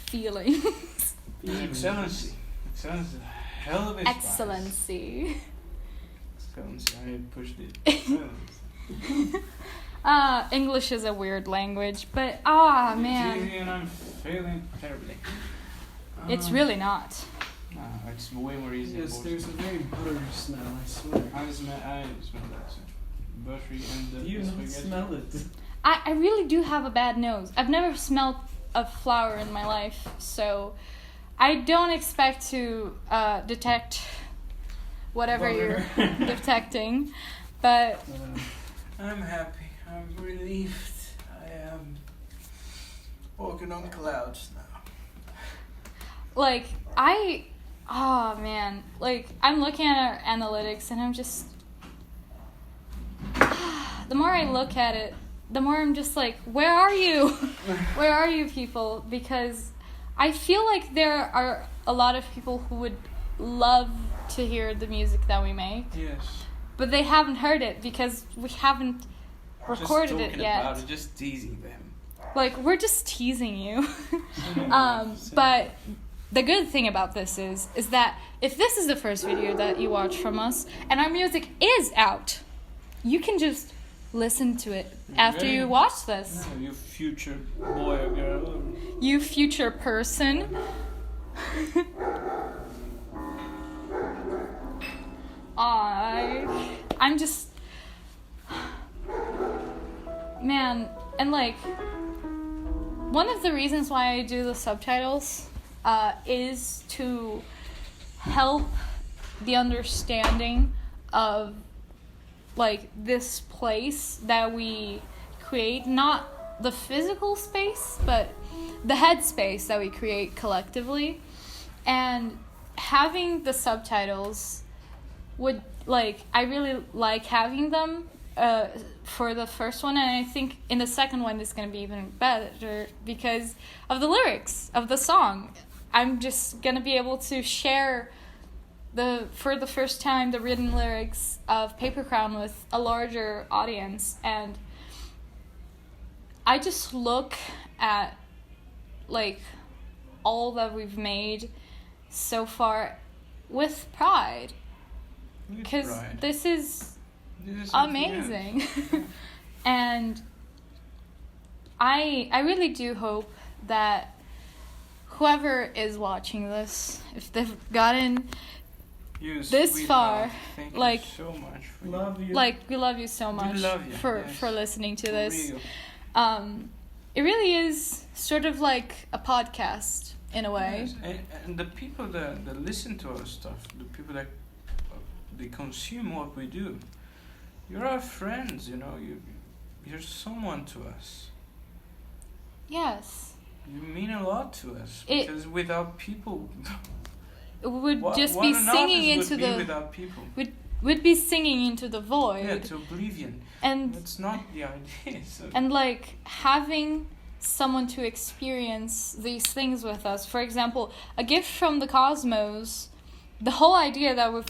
feelings.
Excellency. Excellency. Hell of a spice.
Excellency.
Excellency. I pushed it. Excellency.
English is a weird language, but man,
It's easy and I'm failing terribly.
it's really not.
No, it's way more easy.
Yes, there's a very buttery smell, I swear.
I smell that too. Buttery and the
Do you not
spaghetti.
smell it?
I really do have a bad nose. I've never smelled a flower in my life, so I don't expect to detect whatever you're detecting, but
I'm happy. I'm relieved. I am walking on clouds now.
like I'm looking at our analytics and I'm just the more I look at it, the more I'm just like, where are you? Where are you people? Because I feel like there are a lot of people who would love to hear the music that we make,
Yes.
but they haven't heard it because we haven't recorded
just
it
talking
yet.
About it, just teasing them.
Like, we're just teasing you. But the good thing about this is that if this is the first video that you watch from us and our music is out, you can just listen to it after you watch this.
No, you future boy or girl.
You future person. I'm just... Man, and like... One of the reasons why I do the subtitles is to help the understanding of like this place that we create, not the physical space, but the headspace that we create collectively. And having the subtitles would, like, I really like having them for the first one, and I think in the second one it's going to be even better because of the lyrics of the song. I'm just going to be able to share for the first time the written lyrics of Paper Crown with a larger audience, and I just look at like all that we've made so far with pride, because this is amazing. And I really do hope that whoever is watching this, if they've gotten this far, like,
so much for
Love you.
like, we love you so much
love you,
for
yes.
listening to
For
this.
real.
It really is sort of like a podcast in a way.
Yes, and the people that listen to our stuff, the people that they consume what we do, you're our friends, you know. You're someone to us.
Yes.
You mean a lot to us,
It-
because without people,
It would just
what
be
an
singing
artist
into
would be
the
without people.
would be singing into the void.
Yeah, to oblivion.
and
That's not the idea. So.
and like having someone to experience these things with us. For example, a gift from the cosmos. The whole idea that we've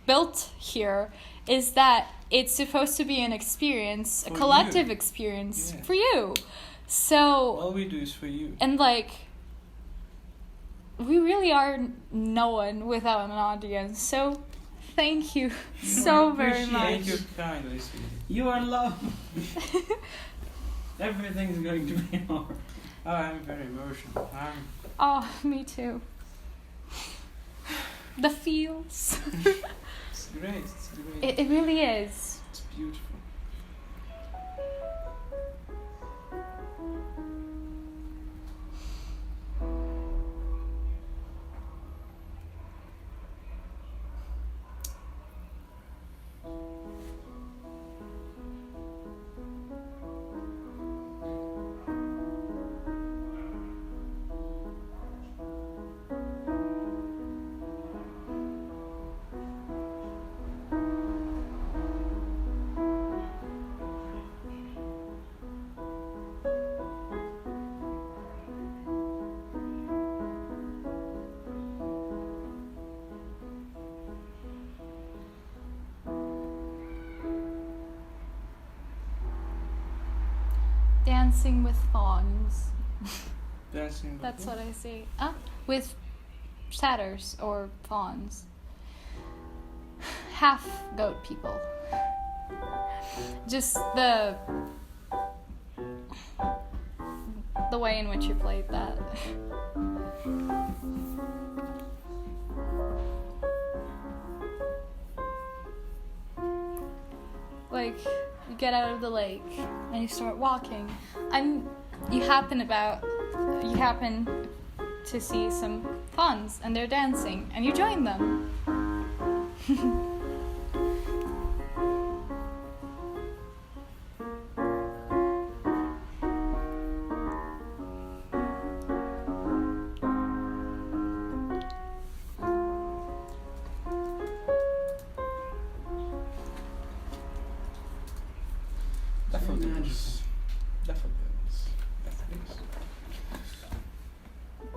built here is that it's supposed to be an experience,
For
a collective
you.
experience
Yeah.
for you. So,
All we do is for you.
and like, we really are no one without an audience. So, thank you so very much.
Thank you kindly, sweetie.
You are love. Everything's going to be alright.
Oh, I'm very emotional.
Oh, me too. The feels.
It's great. It's great.
It really is.
It's beautiful.
dancing with fawns.
Dancing.
That's what I say. With satyrs or fawns. Half goat people. Just the way in which you played that. Like, you get out of the lake and you start walking, and you happen to see some fawns and they're dancing, and you join them.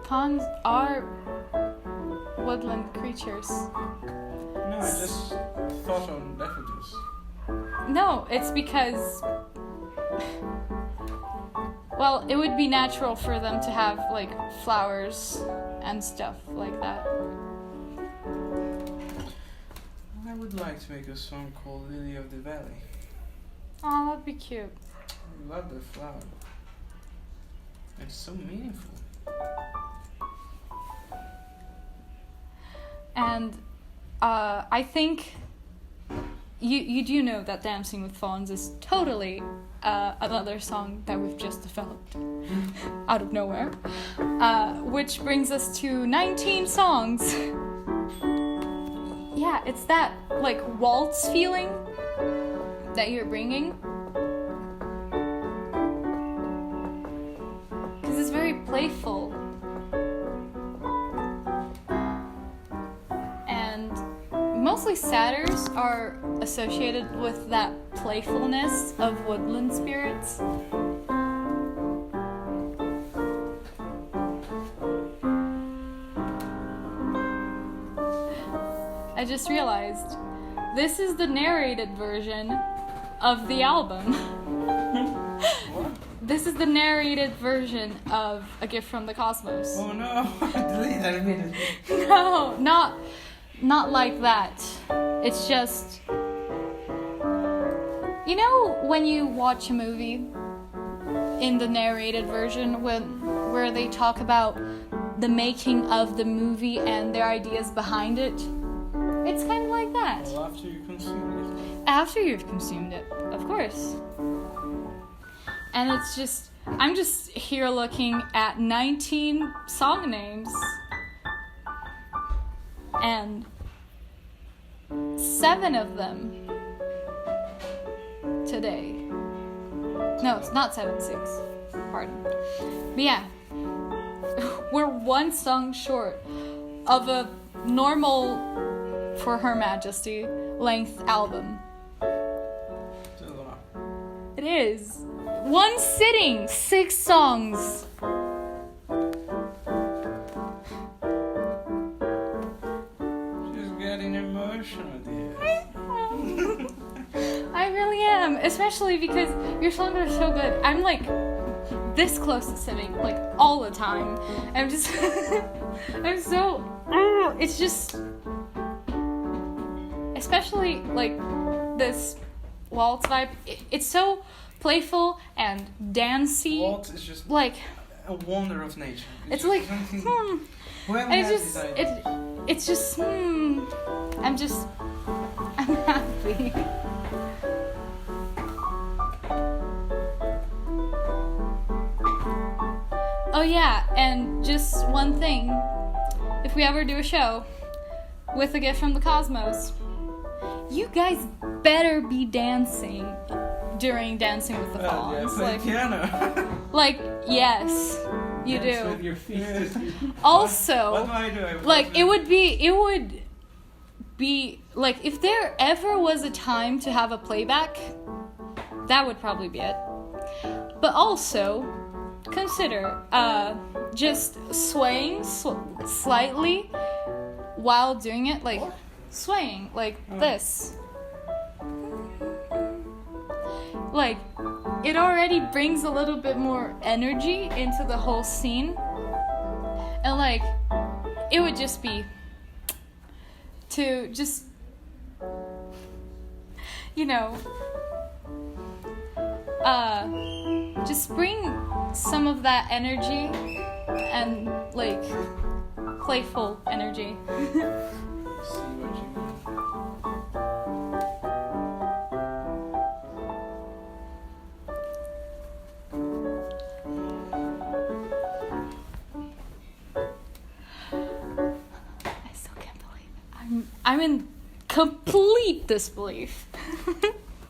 Fawns are woodland creatures.
No, I just thought on daffodils.
No, it's because, well, it would be natural for them to have, like, flowers and stuff like that.
I would like to make a song called Lily of the Valley.
Oh, that'd be cute.
I love the flower. It's so meaningful.
And I think you do know that Dancing with Fawns is totally another song that we've just developed out of nowhere. Which brings us to 19 songs. Yeah, it's that, like, waltz feeling that you're bringing. Because it's very playful. Mostly satyrs are associated with that playfulness of woodland spirits. I just realized this is the narrated version of the album. This is the narrated version of A Gift From The Cosmos.
Oh no, delete that immediately.
No, not like that. It's just, you know, when you watch a movie in the narrated version where they talk about the making of the movie and their ideas behind it? It's kind of like that.
Well, after you consume it.
After you've consumed it, of course. And it's just, I'm just here looking at 19 song names. And 7 of them today. No, it's not 7, 6. Pardon. But yeah, we're one song short of a normal, for Her Majesty, length album. It is. One sitting, 6 songs. I really am, especially because your songs are so good. I'm like this close to sitting, like all the time. I'm just, I'm so, it's just, especially like this waltz vibe. It's so playful and dancey.
Waltz is just
like
a wonder of nature.
It's like,
Whoever
and
has this idea.
it's just, I'm happy. Oh yeah, and just one thing. If we ever do a show with A Gift From The Cosmos, you guys better be dancing during Dancing with the Fawns.
Yeah, like piano.
Like, yes, you
Dance
do.
with your feet.
Also,
what do I do?
like, it would be like, if there ever was a time to have a playback, that would probably be it. But also, consider just swaying slightly while doing it, like swaying like this. Like, it already brings a little bit more energy into the whole scene. And like, it would just be to just, you know, just bring some of that energy and like playful energy.
See what you mean.
I still can't believe it. I'm in complete disbelief.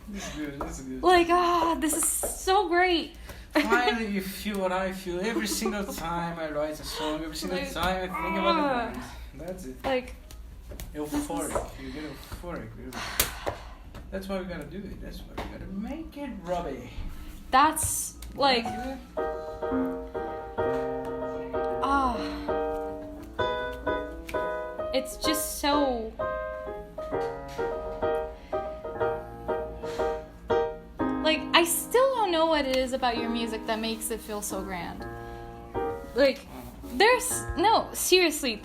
This is good. This is good.
Like, this is so great.
Finally, you feel what I feel every single time I write a song. Every single
Like,
time I think about the band. That's it.
Like,
Euphoric. You get euphoric. That's why we gotta do it. That's why we gotta make it, Robbie.
that's like,
That's it.
it's just so. Like, I still don't know what it is about your music that makes it feel so grand. Like, seriously,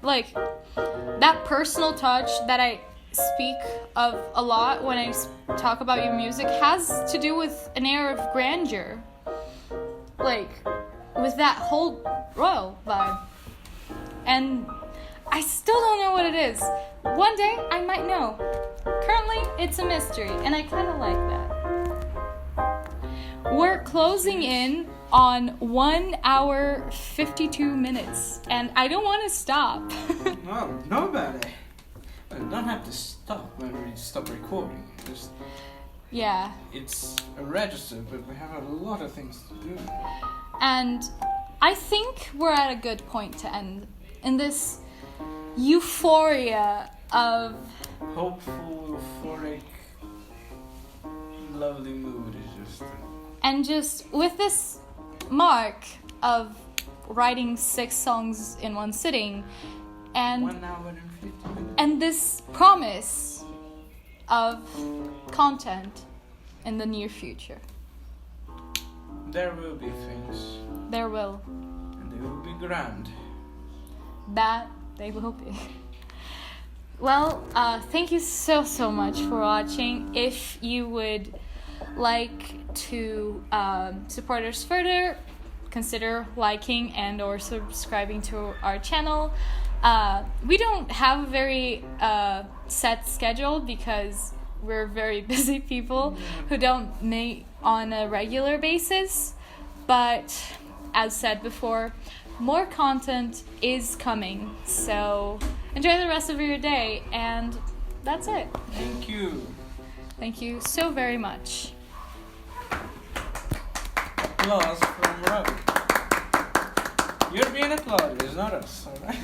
like, that personal touch that I speak of a lot when I talk about your music has to do with an air of grandeur. Like, with that whole royal vibe. And I still don't know what it is. One day, I might know. Currently, it's a mystery, and I kind of like that. We're closing in on 1 hour 52 minutes, and I don't want to stop.
No, nobody. Well, you don't have to stop when we stop recording. Just,
Yeah.
it's a register, but we have a lot of things to do.
And I think we're at a good point to end in this euphoria of
Hopeful, euphoric, lovely mood is just.
and just with this mark of writing 6 songs in one sitting, and
1 hour and 50 minutes.
and this promise of content in the near future.
There will be things,
There will.
and they will be grand.
That they will be. Well, thank you so much for watching. If you would like to support us further, consider liking and or subscribing to our channel. We don't have a very set schedule because we're very busy people who don't meet on a regular basis. But as said before, more content is coming. So enjoy the rest of your day, and that's it.
Thank you.
Thank you so very much.
Applause from Robbie. You're being applauded, it's not us, alright?